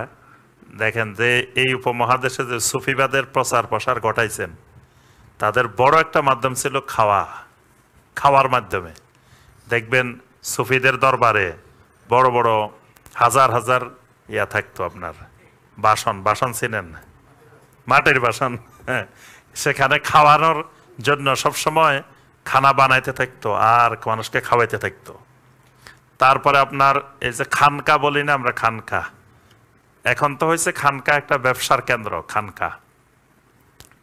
দেখেন যে এই উপমহাদেশে যে সুফিবাদের প্রচার প্রসার ঘটাইছেন, তাদের বড় একটা মাধ্যম ছিল খাওয়ার মাধ্যমে। দেখবেন সুফিদের দরবারে বড় বড় হাজার হাজার ইয়া থাকতো, আপনার বাসন চিনেন, মাটির বাসন, হ্যাঁ, সেখানে খাওয়ানোর জন্য সবসময় খানা বানাইতে থাকতো আর মানুষকে খাওয়াইতে থাকতো। তারপরে আপনার এই যে খানকা বলি না আমরা, খানকা, এখন তো হয়েছে খানকা একটা ব্যবসার কেন্দ্র, খানকা।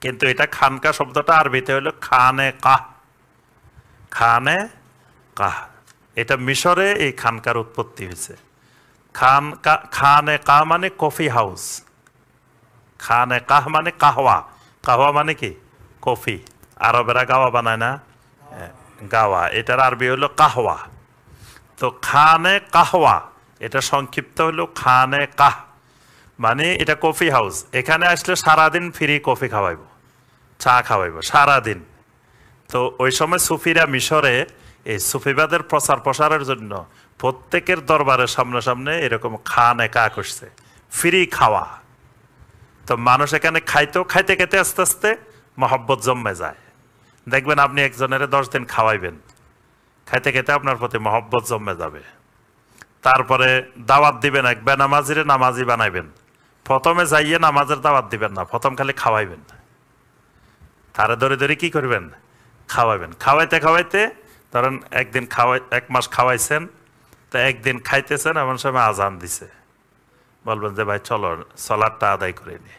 কিন্তু এটা খানকা শব্দটা আরবিতে হলো খানে কাহ। এটা মিশরে এই খানকার উৎপত্তি হয়েছে। খানে কাহ মানে কফি হাউস, খানে কাহ মানে কাহওয়া মানে কি কফি। আরবেরা গাওয়া বানায় না, গাওয়া, এটার আরবি হলো কাহওয়া। তো খানে কাহওয়া এটা সংক্ষিপ্ত হলো খানে কাহ, মানে এটা কফি হাউস। এখানে আসলে সারাদিন ফ্রি কফি খাওয়াইব, চা খাওয়াইব সারাদিন। তো ওই সময় সুফিরা মিশরে এই সুফিবাদের প্রচার প্রসারের জন্য প্রত্যেকের দরবারের সামনে এরকম খানে কা করছে, ফ্রি খাওয়া। তো মানুষ এখানে খাইতে খেতে আস্তে আস্তে মহব্বত জন্মে যায়। দেখবেন আপনি একজনের 10 দিন খাওয়াইবেন, খাইতে খেতে আপনার প্রতি মহব্বত জন্মে যাবে। তারপরে দাওয়াত দিবেন, এক বেনামাজিরে নামাজি বানাইবেন। প্রথমে যাইয়ে নামাজের দাওয়াত দিবেন না, প্রথম খালি খাওয়াইবেন। তারে ধরে কি করবেন, খাওয়াইবেন। খাওয়াইতে ধরেন একদিন 1 মাস খাওয়াইছেন, তো একদিন খাইতেছেন, এমন সময় আজান দিছে, বলবেন যে ভাই চলো সালাতটা আদায় করে নি।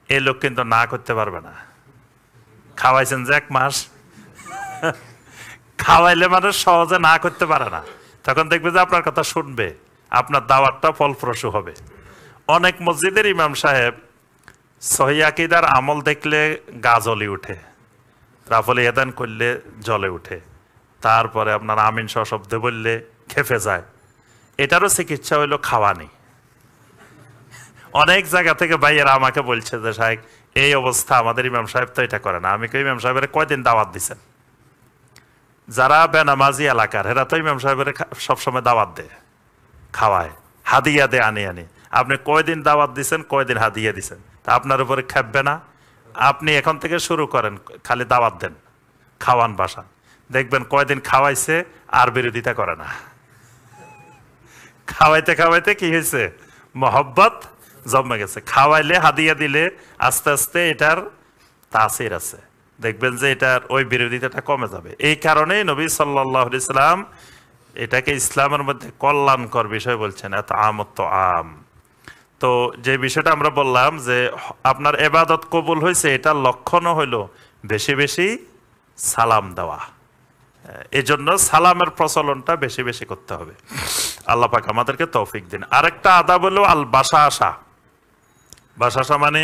এই লোক কিন্তু না করতে পারবে না। খাওয়াইছেন যে 1 মাস, খাওয়াইলে মানুষ সহজে না করতে পারে না। তখন দেখবে যে আপনার কথা শুনবে, আপনার দাওয়াতটা ফলপ্রসূ হবে। অনেক মসজিদের ইমাম সাহেব সহিহ আকীদার আমল দেখলে গা জ্বলে উঠে, রাফল ইয়াদান করলে জ্বলে উঠে, তারপরে আপনার আমিন সহ শব্দ বললে খেপে যায়। এটারও চিকিৎসা হইলো খাওয়ানি। অনেক জায়গা থেকে ভাইয়েরা আমাকে বলছে যে সাহেব এই অবস্থা, আমাদের ইমাম সাহেব তো এটা করে না। আমি কই ইমাম সাহেবের কয়দিন দাওয়াত দিচ্ছেন? যারা বেনামাজি এলাকার এরা তো ইমাম সাহেবের সবসময় দাওয়াত দেয়, খাওয়ায়, হাদিয়া দেয় আনি। আপনি কয়দিন দাওয়াত দিচ্ছেন, কয়দিন হাদিয়া দিচ্ছেন, তা আপনার উপরে খেপবে না? আপনি এখন থেকে শুরু করেন, খালি দাওয়াত দেন, খাওয়ান বাসান, দেখবেন কয়দিন খাওয়াইছে আর বিরোধিতা করে না। খাওয়াইতে কি হয়েছে, মহব্বত জমে গেছে। খাওয়াইলে হাদিয়া দিলে আস্তে আস্তে এটার তাসির আছে, দেখবেন যে এটার ওই বিরোধিতাটা কমে যাবে। এই কারণেই নবী সাল্লাল্লাহু আলাইহি সাল্লাম এটাকে ইসলামের মধ্যে কল্যাণকর বিষয় বলছেন, এত আমত আম। তো যে বিষয়টা আমরা বললাম যে আপনার ইবাদত কবুল হয়েছে, এটার লক্ষণও হইল বেশি বেশি সালাম দেওয়া। এই জন্য সালামের প্রচলনটা বেশি বেশি করতে হবে। আল্লাহ পাক আমাদেরকে তৌফিক দিন। আরেকটা আদাব হলো আল বাশাশা। বাশাশা মানে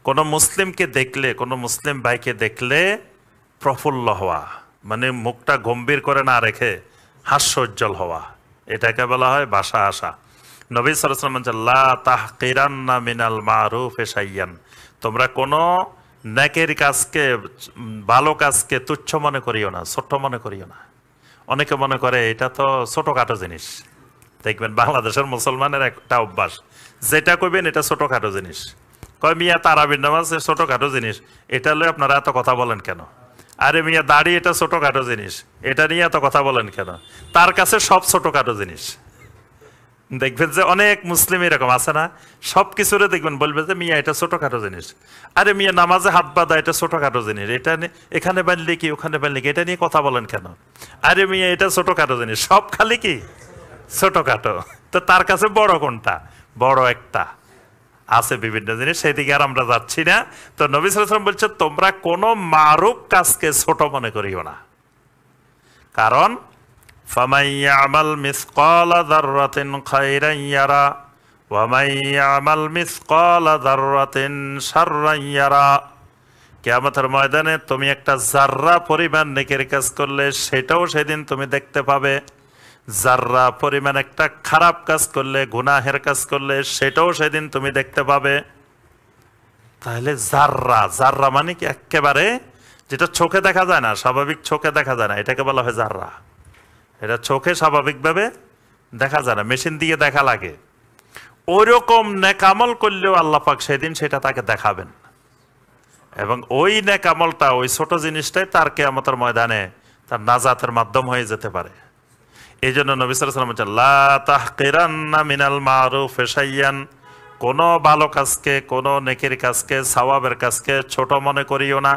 কোনো মুসলিমকে দেখলে, কোনো মুসলিম ভাইকে দেখলে প্রফুল্ল হওয়া, মানে মুখটা গম্ভীর করে না রেখে হাস্যোজ্জ্বল হওয়া, এটাকে বলা হয় বাশাশা। নবী সাল্লাল্লাহু আলাইহি ওয়াসাল্লাম বলেন, লা তাহকিরান্না মিনাল মারুফি শাইয়ান, তোমরা কোনো নেকের কাজকে, ভালো কাজকে তুচ্ছ মনে করিও না, ছোট্ট মনে করিও না। অনেকে মনে করে এটা তো ছোটখাটো জিনিস। দেখবেন বাংলাদেশের মুসলমানের একটা অভ্যাস, যেটা কইবেন এটা ছোটখাটো জিনিস। কয় মিয়া তারাবির নামাজ ছোটখাটো জিনিস, এটা লয়ে আপনারা এত কথা বলেন কেন? আরে মিয়া দাড়ি এটা ছোটখাটো জিনিস, এটা নিয়ে এত কথা বলেন কেন? তার কাছে সব ছোটখাটো জিনিস। দেখবেন যে অনেক মুসলিম এরকম আছে না, সব কিছুরে দেখবেন বলবে যে মিয়া এটা ছোটখাটো জিনিস। আরে মিয়া নামাজে হাত বাঁধা এটা ছোটখাটো জিনিস, এটা এখানে বানলে কি ওখানে বানলে কি, এটা নিয়ে কথা বলেন কেন? আরে মিয়া এটা ছোটখাটো জিনিস, সব খালি কি ছোটখাটো। তো তার কাছে বড় কোনটা? বড় একটা আছে বিভিন্ন জিনিস, সেদিকে আর আমরা যাচ্ছি না। তো নবী সাল্লাল্লাহু আলাইহি ওয়াসাল্লাম বলছে তোমরা কোনো মারুফ কাজকে ছোট মনে করিও না, কারণ ফামান ইয়ামাল মিসকালা যাররাতিন খায়রান ইয়ারা ওয়া মান ইয়ামাল মিসকালা যাররাতিন শাররান ইয়ারা। কিয়ামতের ময়দানে তুমি একটা যাররা পরিমাণ নেকির কাজ করলে সেটাও সেদিন তুমি দেখতে পাবে, যাররা পরিমাণ একটা খারাপ কাজ করলে, গুনাহের কাজ করলে সেটাও সেদিন তুমি দেখতে পাবে। তাহলে জাররা, জাররা মানে কি একেবারে যেটা চোখে দেখা যায় না, স্বাভাবিক চোখে দেখা যায় না, এটাকে বলা হয় জাররা। এটা চোখে স্বাভাবিকভাবে দেখা যায় না, মেশিন দিয়ে দেখা লাগে। ওইরকম নেকামল করলেও আল্লাহ পাক সেদিন সেটা তাকে দেখাবেন, এবং ওই নেকামলটা, ওই ছোট জিনিসটাই তার কিয়ামতের ময়দানে তার নাজাতের মাধ্যম হয়ে যেতে পারে। এই জন্য নবী সাল্লাল্লাহু আলাইহি ওয়াসাল্লাম বলেছেন, লা তাহকিরান্না মিনাল মারুফ শাইয়ান, কোন ভালো কাজকে, কোন নেকির কাজকে, সওয়াবের কাজকে ছোট মনে করিও না।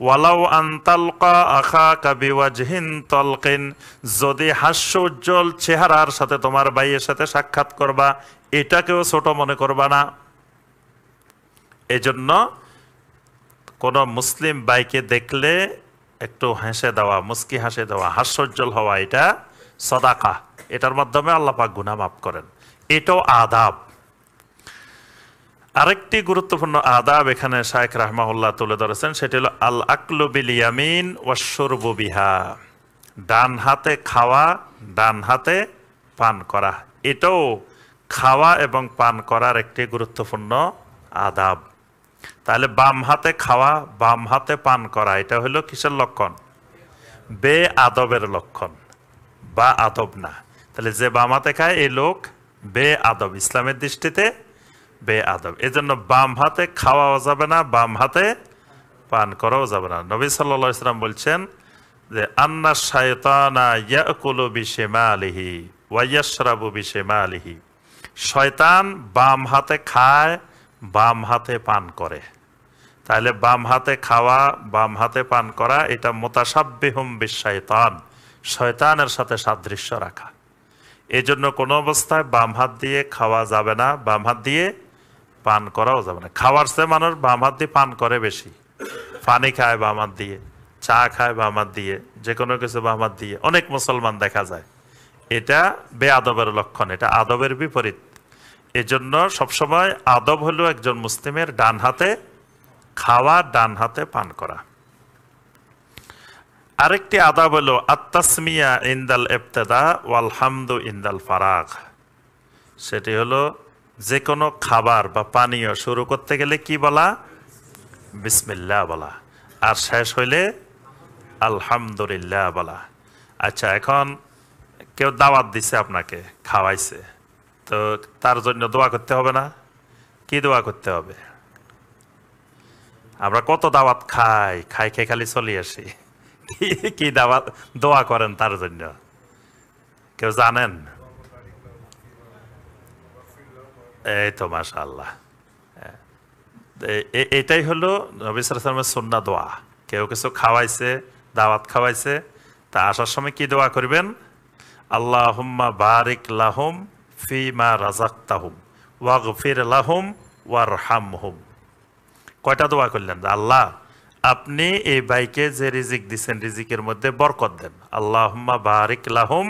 ওয়ালাউ আন তালকা আখাকা বিওয়াজহিন তালকিন, যদি হাস্য উজ্জ্বল চেহারার সাথে তোমার ভাইয়ের সাথে সাক্ষাৎ করবা, এটাকেও ছোট মনে করবা না। এজন্য কোন মুসলিম ভাইকে দেখলে একটু হেসে দেওয়া, মুস্কি হাসে দেওয়া, হাস্যোজ্জ্বল হওয়া, এটা সদাকা। এটার মাধ্যমে আল্লাহ পাক গুনাহ মাফ করেন। এটাও আদাব। আরেকটি গুরুত্বপূর্ণ আদাব এখানে শায়েখ রাহমাহুল্লাহ তুলে ধরেছেন, সেটি হলো আল আকলু বিল ইয়ামিন ওয়াশ শুরবু বিহা, ডান হাতে খাওয়া, ডান হাতে পান করা। এটাও খাওয়া এবং পান করার একটি গুরুত্বপূর্ণ আদাব। তাহলে বাম হাতে খাওয়া, বাম হাতে পান করা, এটা হলো কিসের লক্ষণ? বে আদবের লক্ষণ, বা আদব না। তাহলে যে বাম হাতে খায় এই লোক বে আদব, ইসলামের দৃষ্টিতে বে আদব। এই জন্য বাম হাতে খাওয়াও যাবে না, বাম হাতে পান করাও যাবে না। নবী সাল্লাল্লাহু আলাইহি ওয়াসাল্লাম বলছেন যে আন্না শায়তানা ইয়াকুলু বিশিমালিহি ওয়া ইয়াশরাবু বিশিমালিহি, শয়তান বাম হাতে খায়, বাম হাতে পান করে। তাহলে বাম হাতে খাওয়া, বাম হাতে পান করা, এটা মুতাশাব্বিহুম বিশ-শায়তান, শয়তানের সাথে সাদৃশ্য রাখা। এই জন্য কোনো অবস্থায় বাম হাত দিয়ে খাওয়া যাবে না, বাম হাত দিয়ে পান করাও যাবে না। খাওয়ার চেয়ে মানুষ বাম হাত দিয়ে পান করে বেশি, পানি খায় বাম হাত দিয়ে, চা খায় বাম হাত দিয়ে, যে কোনো কিছু বাম হাত দিয়ে অনেক মুসলমান দেখা যায়। এটা বেআদবের লক্ষণ, এটা আদবের বিপরীত। এজন্য সবসময় আদব হলো একজন মুসলিমের ডান হাতে খাওয়া, ডান হাতে পান করা। আরেকটি আদাব হলো আত-তাসমিয়া ইনদাল ইবতিদা ওয়াল হামদু ইনদাল ফারাগ। সেটি হলো যে কোনো খাবার বা পানীয় শুরু করতে গেলে কি বলা? বিসমিল্লাহ বলা, আর শেষ হইলে আলহামদুলিল্লাহ বলা। আচ্ছা, এখন কেউ দাওয়াত দিছে, আপনাকে খাওয়াইছে, তো তার জন্য দোয়া করতে হবে না? কি দোয়া করতে হবে? আমরা কত দাওয়াত খাই, খেয়ে খালি চলে আসি, কি দাওয়াত দোয়া করেন তার জন্য কেউ জানেন? এই তো মাশাআল্লাহ, এটাই হলো নবী সাল্লাল্লাহু আলাইহি ওয়াসাল্লামের সুন্নাহ দোয়া। কেউ কিছু খাওয়াইছে, দাওয়াত খাওয়াইছে, তা আসার সময় কি দোয়া করবেন? আল্লাহুম্মা বারিক লাহুম ফিমা রাযাকতাহুম ওয়াগফির লাহুম ওয়ারহামহুম। কয়টা দোয়া করলেন? আল্লাহ, আপনি এই ভাইকে যে রিজিক দিচ্ছেন, রিজিকের মধ্যে বরকত দেন। আল্লাহুম্মা বারিক লাহুম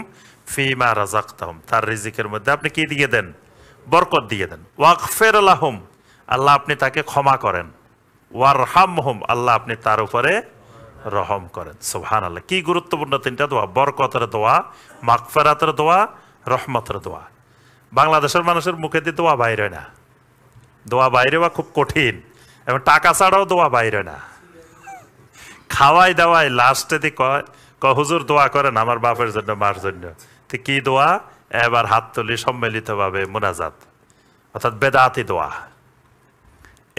ফিমা রাযাকতাহুম, তার রিজিকের মধ্যে আপনি কি দিয়ে দেন? বরকত দিয়ে দেন। ওয়াগফির লাহুম, আল্লাহ আপনি তাকে ক্ষমা করেন। ওয়ারহামহুম, আল্লাহ আপনি তার উপরে রহম করেন। সুবহানাল্লাহ, কি গুরুত্বপূর্ণ তিনটা দোয়া! বরকতের দোয়া, মাগফিরাতের দোয়া, রহমতের দোয়া। বাংলাদেশের মানুষের মুখে দিয়ে দোয়া বাইরে না, দোয়া বাইরে বা খুব কঠিন, এবং টাকা ছাড়াও দোয়া বাইরে না। খাওয়াই দাওয়াই লাস্টে দিয়ে কয় হুজুর দোয়া করেন আমার বাপের জন্য, মার জন্য। তো কি দোয়া? এবার হাত তুলি সম্মিলিতভাবে মুনাজাত, অর্থাৎ বেদাতি দোয়া।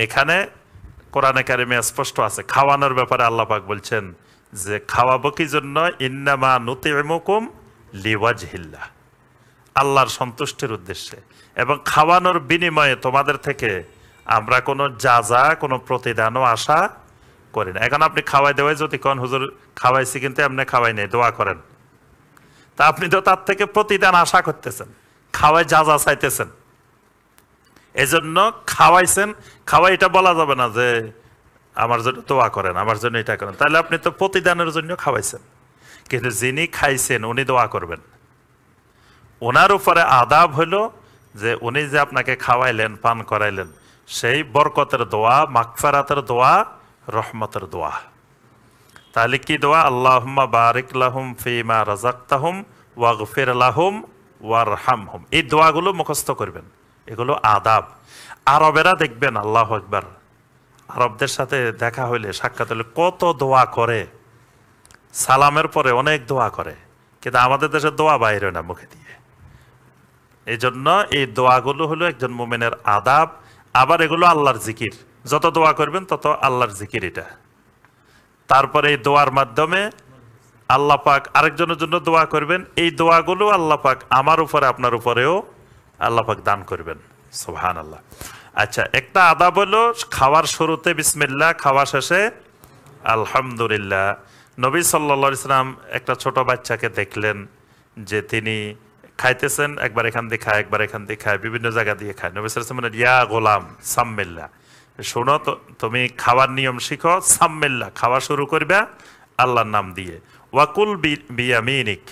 এখানে কোরআনে কারিমে স্পষ্ট আছে খাওয়ানোর ব্যাপারে। আল্লাহ পাক বলছেন যে খাওয়াবো কি জন্য? ইন্নামা নুতিমুকুম লিওয়াজহিল্লাহ, আল্লাহর সন্তুষ্টির উদ্দেশ্যে, এবং খাওয়ানোর বিনিময়ে তোমাদের থেকে আমরা কোনো যাজা, কোনো প্রতিদানও আশা করি না। এখন আপনি খাওয়াই দেওয়াই যদি কোন হুজুর খাওয়াইছি কিন্তু এমনি খাওয়াই নেই, দোয়া করেন, তা আপনি তো তার থেকে প্রতিদান আশা করতেছেন, খাওয়াই যাজা চাইতেছেন। এজন্য খাওয়াইছেন, খাওয়াই এটা বলা যাবে না যে আমার জন্য দোয়া করেন, আমার জন্য এটা করেন, তাহলে আপনি তো প্রতিদানের জন্য খাওয়াইছেন। কিন্তু যিনি খাইছেন উনি দোয়া করবেন। ওনার উপরে আদাব হলো যে উনি যে আপনাকে খাওয়াইলেন, পান করাইলেন, সেই বরকতের দোয়া, মাগফিরাতের দোয়া, রহমতের দোয়া। তাহলে কি দোয়া? আল্লাহুম্মা বারিক লাহুম ফিমা রাযাকতাহুম ওয়াগফির লাহুম ওয়ারহামহুম। এই দোয়াগুলো মুখস্থ করবেন, এগুলো আদাব। আরবেরা দেখবেন আল্লাহু আকবার, আরবদের সাথে দেখা হইলে, সাক্ষাৎ হলে কত দোয়া করে, সালামের পরে অনেক দোয়া করে, কিন্তু আমাদের দেশে দোয়া বাইরে না মুখে দিয়ে। এই জন্য এই দোয়াগুলো হলো একজন মুমিনের আদাব। আবার এগুলো আল্লাহর জিকির, যত দোয়া করবেন তত আল্লাহর জিকির এটা। তারপরে এই দোয়ার মাধ্যমে আল্লাহ পাক আরেকজনের জন্য দোয়া করবেন, এই দোয়াগুলো আল্লাহ পাক আমার উপরে আপনার উপরেও আল্লাহ পাক দান করবেন। সুবহানাল্লাহ। আচ্ছা, একটা আদাব হলো খাওয়ার শুরুতে বিসমিল্লাহ, খাওয়া শেষে আলহামদুলিল্লাহ। নবী সাল্লাল্লাহু আলাইহি সাল্লাম একটা ছোট বাচ্চাকে দেখলেন যে তিনি খাইতেছেন, একবার এখান দিয়ে খায়, একবার এখান দিয়ে খায়, বিভিন্ন জায়গা দিয়ে খায়। নবী সাল্লাল্লাহু আলাইহি ওয়াসাল্লাম বলেন, ইয়া গোলাম সাম্মিল্লাহ, শোনো তো, তুমি খাওয়ার নিয়ম শিখো, সাম্মিল্লাহ, খাওয়া শুরু করবে আল্লাহর নাম দিয়ে। ওয়াকুল বিয়ামিনিক,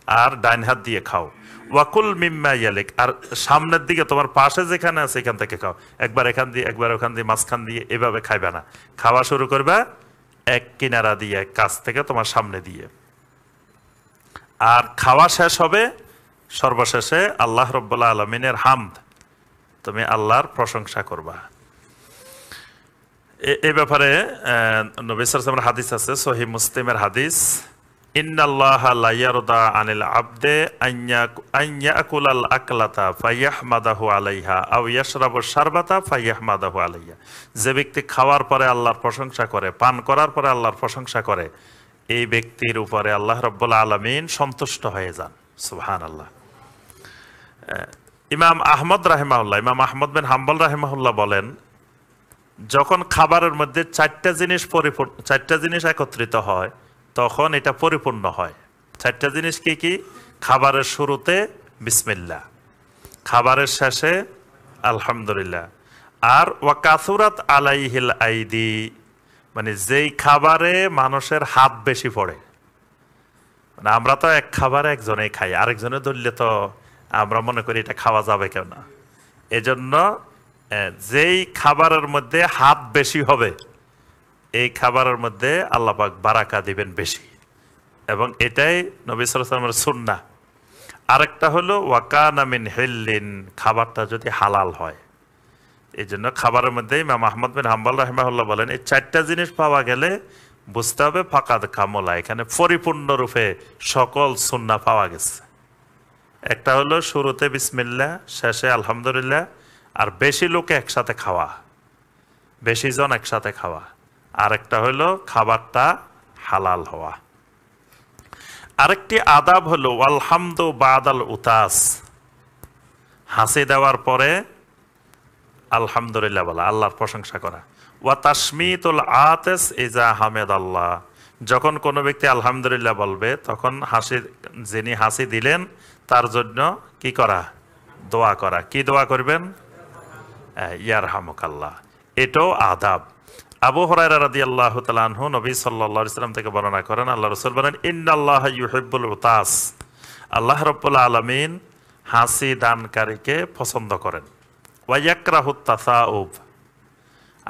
আর ডাইন হাত দিয়ে খাও। ওয়াকুল মিম্মা ইয়ালিক, আর সামনের দিকে তোমার পাশে যেখানে আছে এখান থেকে খাও। একবার এখান দিয়ে, একবার ওখান দিয়ে, মাঝখান দিয়ে, এভাবে খাইবে না। খাওয়া শুরু করবে এক কিনারা দিয়ে, এক কাছ থেকে তোমার সামনে দিয়ে। আর খাওয়া শেষ হবে সর্বশেষে আল্লাহ রাব্বুল আলামিনের হামদ, তুমি আল্লাহর প্রশংসা করবা। এই ব্যাপারে নবী সাল্লাল্লাহু আলাইহি ওয়াসাল্লামের হাদিস আছে, সহিহ মুসলিমের হাদিস, ইন্নাল্লাহা লা ইয়ারদা আনিল আবদে আন ইয়াকুলাল আকলাতা ফায়াহমাদাহু আলাইহা আও ইয়াশরাবুশ শারবাতা ফায়াহমাদাহু আলাইহা। যে ব্যক্তি খাওয়ার পরে আল্লাহর প্রশংসা করে, পান করার পরে আল্লাহর প্রশংসা করে, এই ব্যক্তির উপরে আল্লাহ রাব্বুল আলামিন সন্তুষ্ট হয়ে যান। সুবহানাল্লাহ। ইমাম আহমদ রাহিমাহুল্লাহ, ইমাম আহমদ বিন হাম্বল রাহিমাহুল্লাহ বলেন, যখন খাবারের মধ্যে চারটা জিনিস একত্রিত হয় তখন এটা পরিপূর্ণ হয়। চারটা জিনিস কি কি? খাবারের শুরুতে বিসমিল্লাহ, খাবারের শেষে আলহামদুলিল্লাহ, আর ওয়াকাসুরাত আলাইহিল আইদি, মানে যেই খাবারে মানুষের হাত বেশি পড়ে। মানে আমরা তো এক খাবারে একজনেই খাই, আরেকজনে ধরলে তো আমরা মনে করি এটা খাওয়া যাবে কেন না। এজন্য যেই খাবারের মধ্যে হাত বেশি হবে এই খাবারের মধ্যে আল্লাহ পাক বারাকা দিবেন বেশি, এবং এটাই নবী সাল্লাল্লাহু আলাইহি ওয়াসাল্লামের সুন্নাহ। আরেকটা হলো ওয়াকানা মিন হিল্লিন, খাবারটা যদি হালাল হয়। এই জন্য খাবারের মধ্যে ইমাম আহমদ বিন হাম্বল রাহিমাহুল্লাহ বলেন, এই চারটা জিনিস পাওয়া গেলে বুঝতে হবে ফাকাদ কামলা, এখানে পরিপূর্ণরূপে সকল সুন্নাহ পাওয়া গেছে। একটা হলো শুরুতে বিসমিল্লাহ, শেষে আলহামদুলিল্লাহ, আর বেশি লোকে একসাথে খাওয়া, বেশি জন একসাথে খাওয়া। আরেকটা হলো খাবারটা হালাল হওয়া। আরেকটি আদাব হলো আলহামদু বাদাল উতাস, হাসি দেওয়ার পরে আলহামদুলিল্লাহ বলা, আল্লাহর প্রশংসা করা। ওয়া তাশমিতুল আতিস ইজা হামিদাল্লাহ, যখন কোনো ব্যক্তি আলহামদুলিল্লাহ বলবে তখন যিনি হাসি দিলেন তার জন্য কি করা? দোয়া করা। কি দোয়া করবেন? ইয়ারহামুকাল্লাহ। এটাও আদাব। আবু হুরায়রা রাদিয়াল্লাহু তাআলা আনহু নবী সাল্লাল্লাহু আলাইহি ওয়াসাল্লাম থেকে বর্ণনা করেন, আল্লাহ রাসূল বলেন, ইন্নাল্লাহা ইউহিব্বুল উতাস, আল্লাহ রাব্বুল আলামিন হাসি দানকারীকে পছন্দ করেন। ওয়া ইয়াকরাহুত তাসাউব,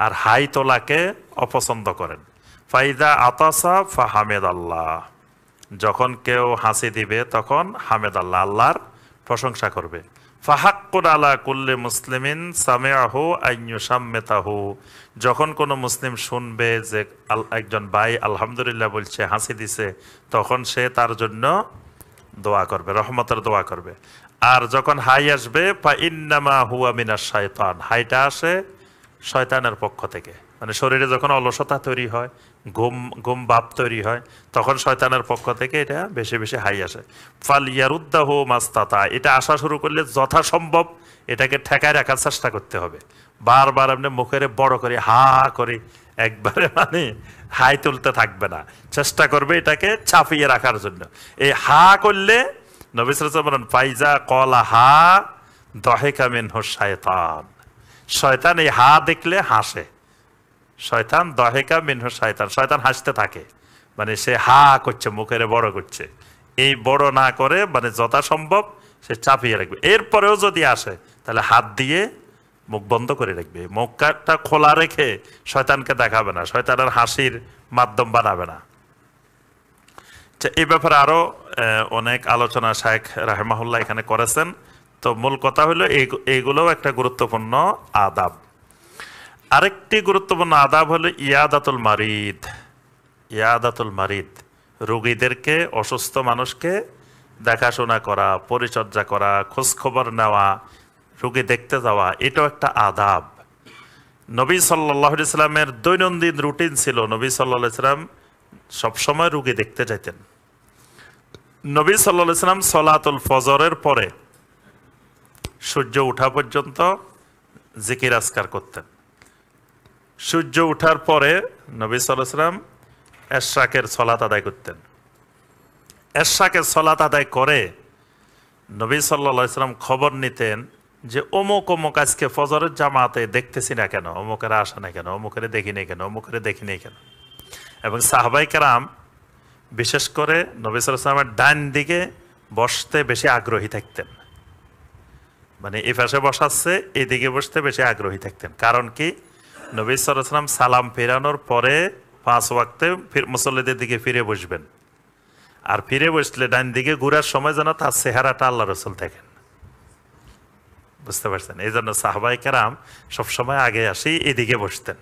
আর হাই তোলাকে অপছন্দ করেন। ফাইদা আতাসা ফাহামিদাল্লাহ, যখন কেউ হাসি দিবে তখন হামিদাল্লাহ, আল্লাহর প্রশংসা করবে। ফাহাক্কুন আলা কুল্লি মুসলিমিন সামিআহু আন ইউসাম্মিতাহু, যখন কোনো মুসলিম শুনবে যে একজন ভাই আলহামদুলিল্লাহ বলছে, হাসি দিছে, তখন সে তার জন্য দোয়া করবে, রহমতের দোয়া করবে। আর যখন হাই আসবে, ফা ইন্নামা হুয়া মিনাশ শায়তান, হাইটা আসে শয়তানের পক্ষ থেকে। মানে শরীরে যখন অলসতা তৈরি হয়, ঘুম ভাব তৈরি হয়, তখন শয়তানের পক্ষ থেকে এটা বেশি বেশি হাই আসে। ফাল ইয়ারুদ্দাহু মাস্তাতা, এটা আসা শুরু করলে যথাসম্ভব এটাকে ঠেকায় রাখার চেষ্টা করতে হবে। বারবার আপনি মুখের বড় করে হা করে একবারে মানে হাই তুলতে থাকবে না, চেষ্টা করবে এটাকে চাপিয়ে রাখার জন্য। এই হা করলে নবী সাল্লাল্লাহু আলাইহি ওয়াসাল্লাম বলেন, ফাইজা কলা হা দহেকা মিনহু শায়তান, শয়তান এই হা দেখলে হাসে। শয়তান দহেকা মিনহু শায়তান, শয়তান হাসতে থাকে, মানে সে হা করছে, মুখের বড় করছে। এই বড় না করে মানে যথাসম্ভব সে চাপিয়ে রাখবে। এরপরেও যদি আসে তাহলে হাত দিয়ে মুখ বন্ধ করে রাখবে, মুখটা খোলা রেখে শয়তানকে দেখাবে না, শয়তানের হাসির মাধ্যম বানাবে না। এই ব্যাপারে আরো অনেক আলোচনা শায়েখ রাহিমাহুল্লাহ এখানে করেছেন। তো মূল কথা হলো এইগুলোও একটা গুরুত্বপূর্ণ আদাব। আরেকটি গুরুত্বপূর্ণ আদাব হলো ইয়াদাতুল মারিদ। ইয়াদাতুল মারিদ, রোগীদেরকে, অসুস্থ মানুষকে দেখাশোনা করা, পরিচর্যা করা, খোঁজখবর নেওয়া, রোগী দেখতে যাওয়া, এটাও একটা আদাব। নবী সাল্লাল্লাহু আলাইহি সাল্লামের দৈনন্দিন রুটিন ছিল, নবী সাল্লাল্লাহু আলাইহি সাল্লাম সবসময় রোগী দেখতে যাইতেন। নবী সাল্লাল্লাহু আলাইহি সাল্লাম সলাতুল ফজরের পরে সূর্য ওঠা পর্যন্ত জিকির আজকার করতেন। সূর্য ওঠার পরে নবী সাল্লাল্লাহু আলাইহি সাল্লাম এশরাকের সলাত আদায় করতেন। এশরাকের সলাত আদায় করে নবী সাল্লাল্লাহু আলাইহি সাল্লাম খবর নিতেন যে অমুক অমুক আজকে ফজরের জামাতে দেখতেছি না কেন, অমুকের আসে না কেন, অমুকের দেখি নেই কেন, অমুকের দেখি নেই কেন। এবং সাহাবাই কেরাম বিশেষ করে নবী সাল্লাল্লাহু আলাইহি সাল্লামের ডান দিকে বসতে বেশি আগ্রহী থাকতেন। মানে এই পাশে বসাচ্ছে, এইদিকে বসতে বেশি আগ্রহী থাকতেন। কারণ কি, নবী সাল্লাল্লাহু আলাইহি সাল্লাম সালাম ফেরানোর পরে 5 ওয়াক্তে মুসল্লিদের দিকে ফিরে বসবেন। আর ফিরে বসলে ডান দিকে ঘুরার সময় যেন তার চেহারাটা আল্লাহ রসুল দেখেন। বুঝতে পারছেন? এই জন্য সাহাবাই কেরাম সবসময় আগে আসি এদিকে বসতেন,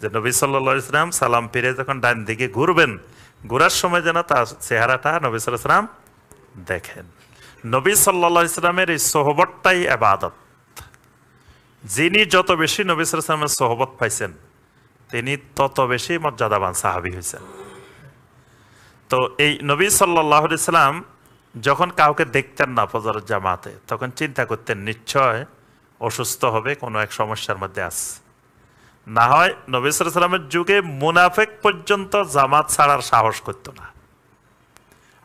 যে নবী সাল্লাল্লাহু আলাইহি সাল্লাম সালাম ফিরে যখন ডান দিকে ঘুরবেন, ঘুরার সময় যেন তার চেহারাটা নবী সাল্লাল্লাহু আলাইহি সাল্লাম দেখেন। নবী সাল্লাল্লাহু আলাইহি সাল্লামের এই সোহবতটাই ইবাদত। যিনি যত বেশি নবী সাল্লাল্লাহু আলাইহি সাল্লামের সোহবত পাইছেন, তিনি তত বেশি মর্যাদাবান সাহাবী হয়েছেন। তো এই নবী সাল্লাল্লাহু আলাইহি সাল্লাম যখন কাউকে দেখতেন না ফজরের জামাতে, তখন চিন্তা করতেন নিশ্চয় অসুস্থ হবে, কোনো এক সমস্যার মধ্যে আছে। না হয় নবী সাল্লাল্লাহু আলাইহি সাল্লামের যুগে মুনাফিক পর্যন্ত জামাত ছাড়ার সাহস করতো না।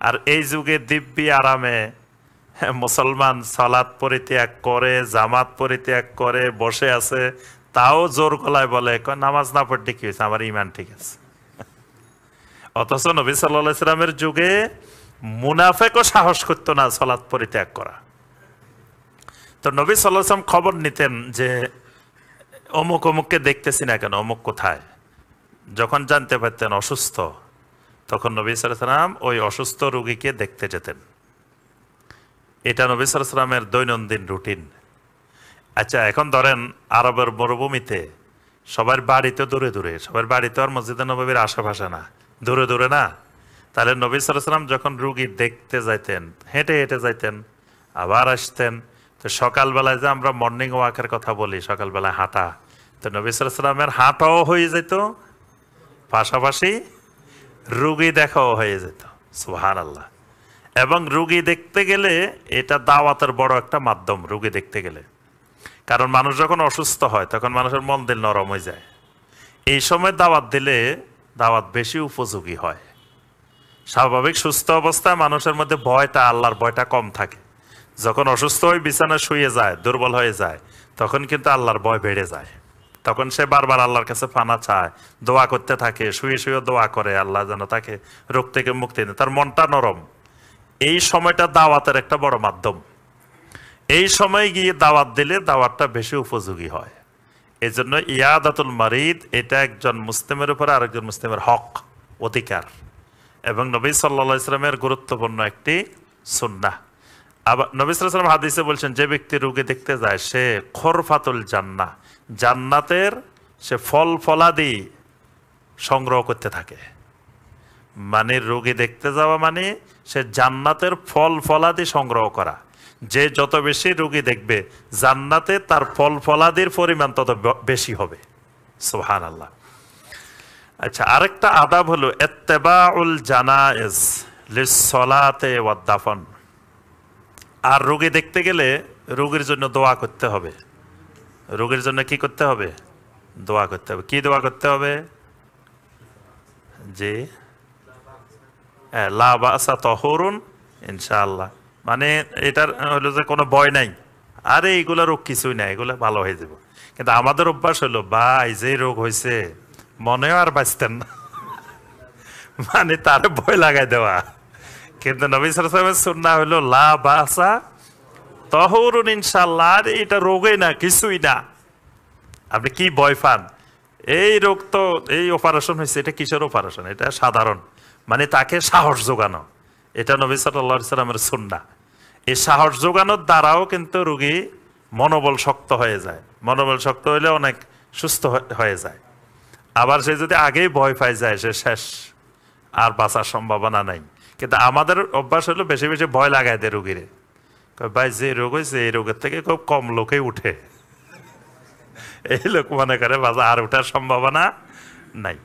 আর এই যুগে দিব্যি আরামে মুসলমান সালাত পরিত্যাগ করে, জামাত পরিত্যাগ করে বসে আছে, তাও জোর গলায় বলে নামাজ না পড়তে কি হয়েছে, আমার ইমান ঠিক আছে। অথচ নবী সাল্লাল্লাহু আলাইহি সাল্লামের যুগে মুনাফিকও সাহস করতো না সালাত পরিত্যাগ করা। তো নবী সাল্লাল্লাহু আলাইহি সাল্লাম খবর নিতেন যে অমুক অমুককে দেখতেছি না কেন, অমুক কোথায়। যখন জানতে পারতেন অসুস্থ, তখন নবী সাল্লাল্লাহু আলাইহি সাল্লাম ওই অসুস্থ রোগীকে দেখতে যেতেন। এটা নবী সাল্লাল্লাহু আলাইহি সাল্লামের দৈনন্দিন রুটিন। আচ্ছা, এখন ধরেন আরবের মরুভূমিতে সবার বাড়িতে দূরে দূরে, সবার বাড়িতে আর মসজিদে নববীর আশেপাশে না, দূরে দূরে না। তাহলে নবী সাল্লাল্লাহু আলাইহি সাল্লাম যখন রুগী দেখতে যাইতেন, হেঁটে হেঁটে যাইতেন, আবার আসতেন। তো সকালবেলায় যে আমরা মর্নিং ওয়াকের কথা বলি, সকালবেলায় হাঁটা, তো নবী সাল্লাল্লাহু আলাইহি সাল্লামের হাঁটাও হয়ে যেত, পাশাপাশি রুগী দেখাও হয়ে যেত। সুবহানাল্লাহ। এবং রুগী দেখতে গেলে এটা দাওয়াতের বড় একটা মাধ্যম। রুগী দেখতে গেলে, কারণ মানুষ যখন অসুস্থ হয় তখন মানুষের মন দিল নরম হয়ে যায়। এই সময় দাওয়াত দিলে দাওয়াত বেশি উপযোগী হয়। স্বাভাবিক সুস্থ অবস্থায় মানুষের মধ্যে ভয়টা, আল্লাহর ভয়টা কম থাকে। যখন অসুস্থ হয়ে বিছানায় শুয়ে যায়, দুর্বল হয়ে যায়, তখন কিন্তু আল্লাহর ভয় বেড়ে যায়। তখন সে বারবার আল্লাহর কাছে পানা চায়, দোয়া করতে থাকে, শুয়ে শুয়ে দোয়া করে আল্লাহ যেন তাকে রোগ থেকে মুক্তি দেন। তার মনটা নরম। এই সময়টা দাওয়াতের একটা বড় মাধ্যম। এই সময় গিয়ে দাওয়াত দিলে দাওয়াতটা বেশি উপযোগী হয়। এই জন্য ইয়াদাতুল মারিদ এটা একজন মুসলিমের উপর আরেকজন মুসলিমের হক, অধিকার, এবং নবী সাল্লাল্লাহু আলাইহি সাল্লামের গুরুত্বপূর্ণ একটি সুন্নাহ। আবার নবী সাল্লাল্লাহু আলাইহি সাল্লাম হাদিসে বলছেন, যে ব্যক্তি রোগী দেখতে যায় সে খোরফাতুল জান্নাহ, জান্নাতের সে ফল ফলাদি সংগ্রহ করতে থাকে। মানে রোগী দেখতে যাওয়া মানে সে জান্নাতের ফল ফলাদি সংগ্রহ করা। যে যত বেশি রোগী দেখবে, জান্নাতে তার ফল ফলাদির পরিমাণ তত বেশি হবে। সুবহানাল্লাহ। আচ্ছা, আরেকটা আদাব হলো ইত্তেবাউল জানায়েজ লিসসালাতে ওয়াদ দাফন। আর রোগী দেখতে গেলে রোগীর জন্য দোয়া করতে হবে। রোগীর জন্য কি করতে হবে? দোয়া করতে হবে। কি দোয়া করতে হবে? জি, লা বাসা তাহুরুন ইনশাআল্লাহ। মানে এটার হলো যে কোনো ভয় নাই, আরে এইগুলো রোগ কিছুই নাই, এগুলো ভালো হয়ে যাব। কিন্তু আমাদের অভ্যাস হলো, ভাই যে রোগ হয়েছে মনেও আর বাঁচতেন না, মানে তার ভয় লাগাই দেওয়া। কিন্তু নবী সাল্লাল্লাহু আলাইহি ওয়াসাল্লামের সুন্নাহ হলো লা বাসা তাহুরুন ইনশাআল্লাহ। আর এটা রোগই না, কিছুই না, আপনি কি ভয় পান? এই রোগ তো, এই অপারেশন হয়েছে, এটা কিসের অপারেশন? এটা সাধারণ। মানে তাকে সাহস যোগানো, এটা নবী সাল্লাল্লাহু আলাইহি ওয়াসাল্লামের সুন্নাহ। এই সাহস যোগানোর দ্বারাও কিন্তু রোগী মনোবল শক্ত হয়ে যায়। মনোবল শক্ত হইলে অনেক সুস্থ হয়ে যায়। আবার সে যদি আগেই ভয় পাই যায় সে শেষ, আর বাঁচার সম্ভাবনা নাই। কিন্তু আমাদের অভ্যাস হলো বেশি বেশি ভয় লাগায় দেয় রোগীরে, ভাই যে রোগ হয়েছে এই রোগের থেকে খুব কম লোকেই উঠে, এই লোক মনে করে বাজা আর ওঠার সম্ভাবনা নাই।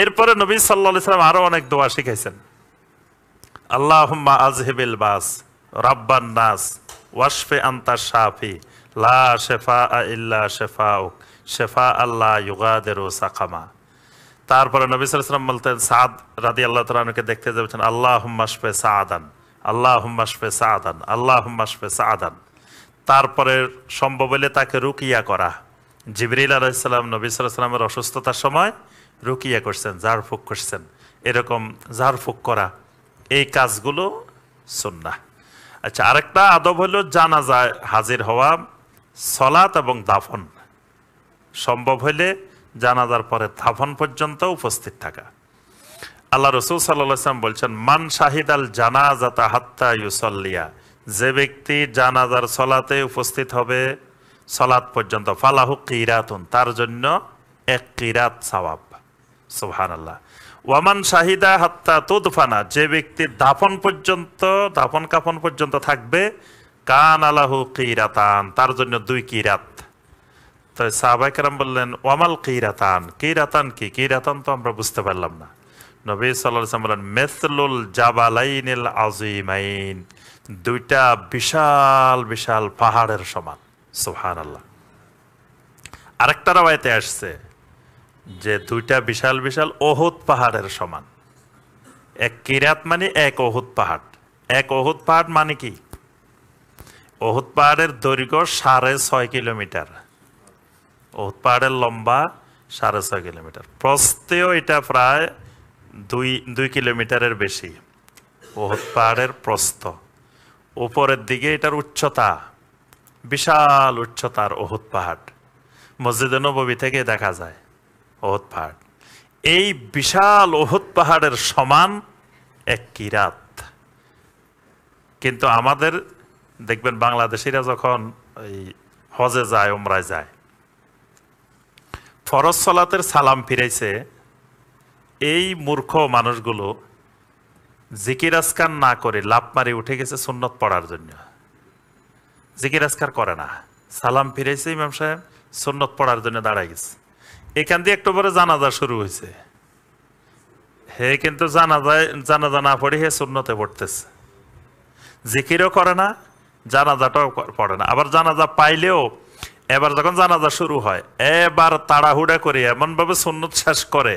এরপরে নবী সাল্লাল্লাহু আলাইহি সাল্লাম আরো অনেক দোয়া শিখাইছেন। আল্লাহুম্মা আযহিবিল বাস রাব্বান নাস ওয়াশফি আনতা শাফি লা শিফাআ ইল্লা শিফাউক শিফা আল্লাহ ইউগাদিরু সাকামা। তারপরে নবী সাল্লাল্লাহু আলাইহি ওয়াসাল্লাম বলতেন, সাদ রাদিয়াল্লাহু তাআলা আনহুকে দেখতে যাচ্ছেন, আল্লাহুম্মা শফি সাআদান আল্লাহুম্মা শফি সাআদান আল্লাহুম্মা শফি সাআদান। তারপরে সম্ভব হলে তাকে রুকিয়া করা। জিবরিল আলাইহিস সালাম নবী সাল্লাল্লাহু আলাইহি ওয়াসাল্লামের অসুস্থতার সময় রুকিয়া করছেন, ঝাড়ফুঁক করছেন। এরকম ঝাড়ফুঁক করা এই কাজগুলো সুন্নাহ। আচ্ছা, আরেকটা আদব হলো জানাজায় হাজির হওয়া, সালাত এবং দাফন। সম্ভব হলে জানাজার পরে দাফন পর্যন্ত উপস্থিত থাকা। আল্লাহ রাসূল সাল্লাল্লাহু আলাইহি ওয়াসাল্লাম বলছেন, মান শাহিদাল জানাজাতা হাত্তা ইউসাল্লিয়া, যে ব্যক্তি জানাজার সালাতে উপস্থিত হবে সালাত পর্যন্ত, ফালাহু কিরাতুন, তার জন্য এক কিরাত সওয়াব। সুবহানাল্লাহ। ওয়ামান শাহিদা হাত্তা তুদফানা, যে ব্যক্তি দাফন পর্যন্ত, দাফন কাফন পর্যন্ত থাকবে, কান আলাহু কিরাতান, তার জন্য 2 কিরাত। তো সাহাবায়ে কেরাম বললেন, ওয়ামাল কিরাতান, কিরাতান কি? কিরাতান তো আমরা বুঝতে পারলাম না। নবী সাল্লাল্লাহু আলাইহি ওয়াসাল্লাম বললেন, মিসলুল জাবালাইনিল আযীমাইন, 2টা বিশাল বিশাল পাহাড়ের সমান। সুবহানাল্লাহ। আরেকটা রাওয়ায়াতে আসছে যে 2টা বিশাল বিশাল ওহুদ পাহাড়ের সমান। এক কিরাত মানে এক ওহুদ পাহাড়। এক ওহুদ পাহাড় মানে কি? ওহুদ পাহাড়ের দৈর্ঘ্য 6.5 কিলোমিটার, ওহুদ পাহাড়ের লম্বা 6.5 কিলোমিটার, প্রস্থেও এটা প্রায় 2 কিলোমিটারের বেশি। ওহুদ পাহাড়ের প্রস্থ, উপরের দিকে এটার উচ্চতা, বিশাল উচ্চতার ওহুদ পাহাড়। মসজিদে নববী থেকে দেখা যায় ওহুদ পাহাড়। এই বিশাল ওহুদ পাহাড়ের সমান এক কিরাত। কিন্তু আমাদের দেখবেন বাংলাদেশিরা যখন এই হজে যায়, উমরায় যায়, ফরজ সালাতের সালাম ফিরাইছে, এই মূর্খ মানুষগুলো জিকির আজকার না করে লাফ মারি উঠে গেছে সুন্নত পড়ার জন্য। জিকির আজকার করে না, সালাম ফিরাইছে ইমাম সাহেব, সুন্নত পড়ার জন্য দাঁড়াই গেছে। এখান দিয়ে একটু পরে জানাজা শুরু হয়েছে, হে কিন্তু জানাজা না পড়ে হে সুন্নতে পড়তেছে, জিকিরও করে না, জানাজাটাও পড়ে না। আবার জানাজা পাইলেও এবার যখন জানাজা শুরু হয় এবার তাড়াহুড়া করে এমনভাবে সুন্নত শেষ করে,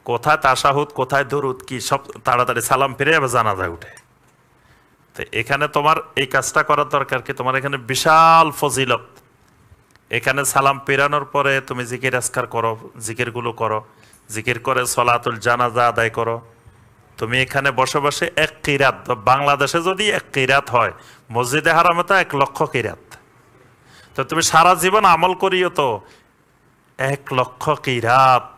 কোথায় তাশাহুদ কোথায় দুরুদ কি সব তাড়াতাড়ি সালাম ফিরে আবার জানাজায় উঠে। তো এখানে তোমার এই কাজটা করার দরকার কি? তোমার এখানে বিশাল ফজিলত। এখানে সালাম ফিরানোর পরে তুমি জিকির আজকার করো, জিকিরগুলো করো, জিকির করে সলাতুল জানাজা আদায় করো। তুমি এখানে বসে বসে এক কিরাত, বাংলাদেশে যদি এক কিরাত হয়, মসজিদে হারামে তো 1 লক্ষ কিরাত। তো তুমি সারা জীবন আমল করিও তো 1 লক্ষ কিরাত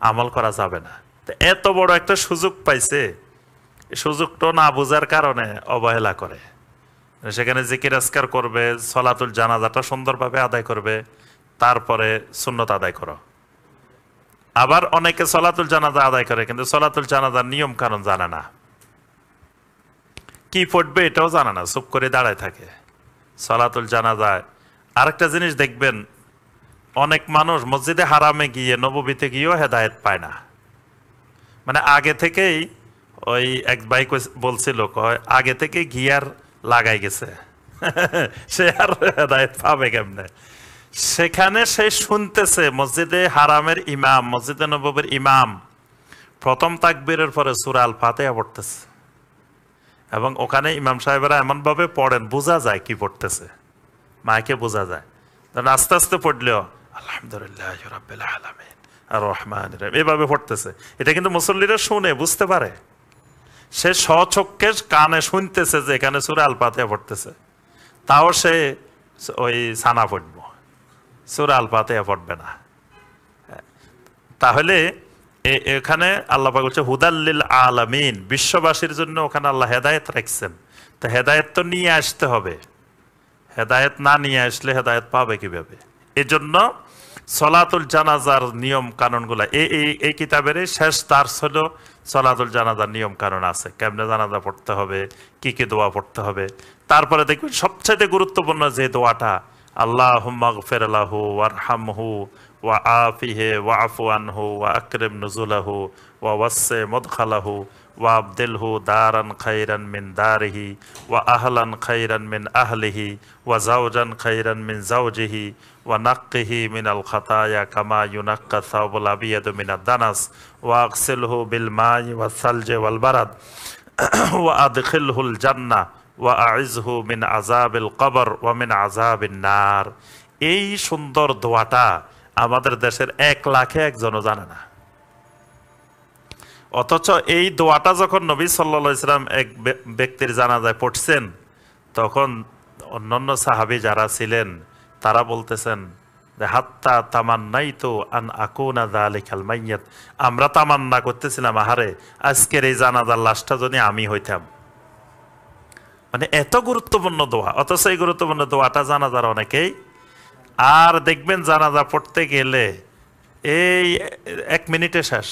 আমল করা যাবে না। তো এত বড় একটা সুযোগ পাইছে, সুযোগটা না বোঝার কারণে অবহেলা করে। সেখানে জিকির আজকার করবে, সলাতুল জানাজাটা সুন্দরভাবে আদায় করবে, তারপরে সুন্নত আদায় করো। আবার অনেকে সলাতুল জানাজা আদায় করে কিন্তু সলাতুল জানাজার নিয়ম কারণ জানে না, কি পড়বে এটাও জানে না, চুপ করে দাঁড়ায় থাকে সলাতুল জানাজায়। আরেকটা জিনিস দেখবেন, অনেক মানুষ মসজিদে হারামে গিয়ে নববীতে গিয়েও হেদায়েত পায় না। মানে আগে থেকেই, ওই এক ভাই বলছিল, আগে থেকে গিয়ার লাগাই গেছে সে আর হেদায়েত পাবে কেমনে? সেখানে সে শুনতেছে মসজিদে হারামের ইমাম, মসজিদে নববীর ইমাম প্রথম তাকবীরের পরে সূরা আল ফাতিহা পড়তেছে, এবং ওখানে ইমাম সাহেবেরা এমনভাবে পড়েন বোঝা যায় কি পড়তেছে, মাইকে বোঝা যায়। আস্তে আস্তে পড়লেও আলহামদুলিল্লাহ রাব্বিল আলামিন আর রহমানির রহিম এভাবে পড়তেছে। এটা কিন্তু মুসল্লিরা শুনে বুঝতে পারে, সে স্বচক্ষে কানে শুনতেছে যে এখানে সূরা আল ফাতিহা পড়তেছে, তাও সে ওই সানা পড়ব, সূরা আল ফাতিহা পড়বে না। তাহলে এখানে আল্লাহ পাক বলছে হুদাল্লিল আলামিন, বিশ্ববাসীর জন্য ওখানে আল্লাহ হেদায়েত রাখছেন। তো হেদায়েত তো নিয়ে আসতে হবে, হেদায়েত না নিয়ে আসলে হেদায়েত পাবে কিভাবে? এজন্য সলাতুল জানাজার নিয়ম কানুনগুলা এই কিতাবের শেষ দার্স হলো সলাতুল জানাজার নিয়ম কানুন আছে, কেমনে জানাজা পড়তে হবে, কি কি দোয়া পড়তে হবে। তারপরে দেখবেন সবচাইতে গুরুত্বপূর্ণ যে দোয়াটা, আল্লাহুম্মা গফির লাহু ওয়ারহামহু ওয়া আফিহি ওয়া আফু আনহু ওয়া আকরিম নুজুলাহু ওয়া ওয়াসসি মুদখালাহু ওয়া আবদিলহু দারান খাইরান মিন দারিহি ওয়া আহলান খাইরান মিন আহলিহি ওয়া যাওজান খাইরান মিন যাওজিহি ওয়া নাক্কিহি মিনাল খাতায়া কামা ইউনাক্কা সাওবুল আবিয়াদু মিনাদ দানাস ওয়া আগসিলহু বিল মাই ওয়াস সালজি ওয়াল বারাদ ওয়া আদখিলহুল জান্নাহ ওয়া আইযহু মিন আযাবিল কবর ওয়া মিন আযাবিন নার। এই সুন্দর দোয়াটা আমাদের দেশের 1 লাখে একজনও জানে না। অথচ এই দোয়াটা যখন নবী সাল্লাল্লাহু আলাইহি সাল্লাম এক ব্যক্তির জানাজায় পড়ছেন, তখন অন্যান্য সাহাবী যারা ছিলেন তারা বলতেছেন যে হাত্তা তামান্নাইতু আন আকুনা যালিকাল মাইয়াত, আমরা তামান্না করতেছিলাম আহারে আজকের এই জানাজার লাশটা যদি আমি হইতাম। মানে এত গুরুত্বপূর্ণ দোয়া, অথচ এই গুরুত্বপূর্ণ দোয়াটা জানাজার অনেকেই। আর দেখবেন জানাজা পড়তে গেলে এই 1 মিনিটে শেষ,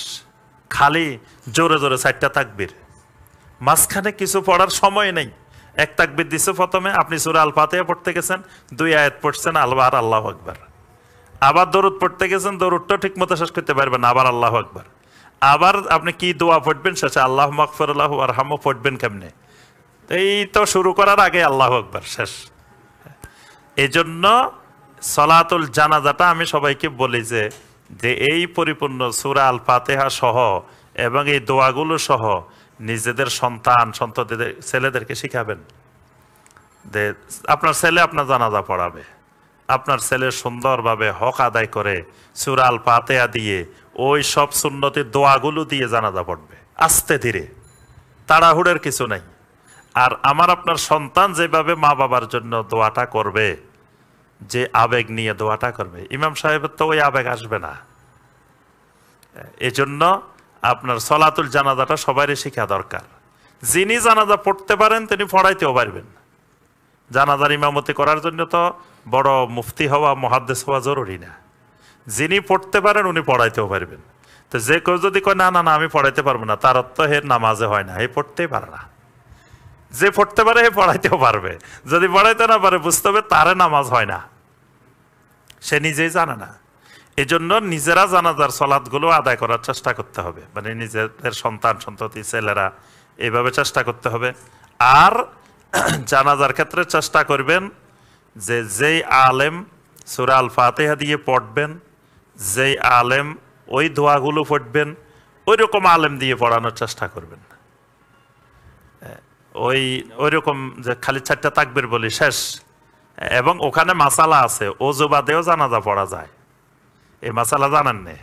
খালি জোরে জোরে 4টা তাকবীর, মাঝখানে কিছু পড়ার সময় নেই। 1 তাকবীর দিছে প্রথমে, আপনি সূরা আল ফাতিহা পড়তে গেছেন, 2 আয়াত পড়ছেন, আল্লাহ আল্লাহু আকবার। আবার দরুদ পড়তে গেছেন, দরুদটা ঠিক মতো শেষ করতে পারবেন না, আবার আল্লাহু আকবার। আবার আপনি কি দোয়া পড়বেন শেষে, আল্লাহুম্মা গফির লাহু ওয়ারহামহু পড়বেন কেমনে? এই তো শুরু করার আগে আল্লাহু আকবার শেষ। এজন্য সলাতুল জানাজাটা আমি সবাইকে বলি যে এই পরিপূর্ণ সূরা আল ফাতিহা সহ এবং এই দোয়াগুলো সহ নিজেদের সন্ততিদের ছেলেদেরকে শিখাবেন। যে আপনার ছেলে আপনার জানাজা পড়াবে, আপনার ছেলে সুন্দরভাবে হক আদায় করে সূরা আল ফাতিহা দিয়ে ওই সব সুন্নতের দোয়াগুলো দিয়ে জানাজা পড়বে, আস্তে ধীরে, তাড়াহুড়োর কিছু নাই। আর আমার আপনার সন্তান যেভাবে মা বাবার জন্য দোয়াটা করবে, যে আবেগ নিয়ে দোয়াটা করবে, ইমাম সাহেবের তো ওই আবেগ আসবে না। এজন্য আপনার সলাতুল জানাজাটা সবারই শিখা দরকার। যিনি জানাজা পড়তে পারেন তিনি পড়াইতেও পারবেন। জানাজার ইমামতি করার জন্য তো বড় মুফতি হওয়া, মুহাদ্দিস হওয়া জরুরি না। যিনি পড়তে পারেন উনি পড়াইতেও পারবেন। তো যে কেউ যদি কয় না না না আমি পড়াইতে পারবো না, তার অর্থ হে নামাজে হয় না, হে পড়তেই পারে না। যে পড়তে পারে হে পড়াইতেও পারবে, যদি পড়াইতে না পারে বুঝতে হবে তারে নামাজ হয় না, সে নিজেই জানে না। এজন্য নিজেরা জানাজার সলাৎগুলো আদায় করার চেষ্টা করতে হবে, মানে নিজেদের সন্ততি ছেলেরা এইভাবে চেষ্টা করতে হবে। আর জানাজার ক্ষেত্রে চেষ্টা করবেন যে যেই আলেম সূরা আল ফাতিহা দিয়ে পড়বেন, যেই আলেম ওই দোয়াগুলো পড়বেন, ওই রকম আলেম দিয়ে পড়ানোর চেষ্টা করবেন। ওই রকম যে খালি 4টা তাকবীর বলি শেষ, এবং ওখানে মাসালা আছে, ওযু বাদেও জানাজা পড়া যায়। এই মাসালা জানেন না?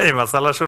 এই মাসালা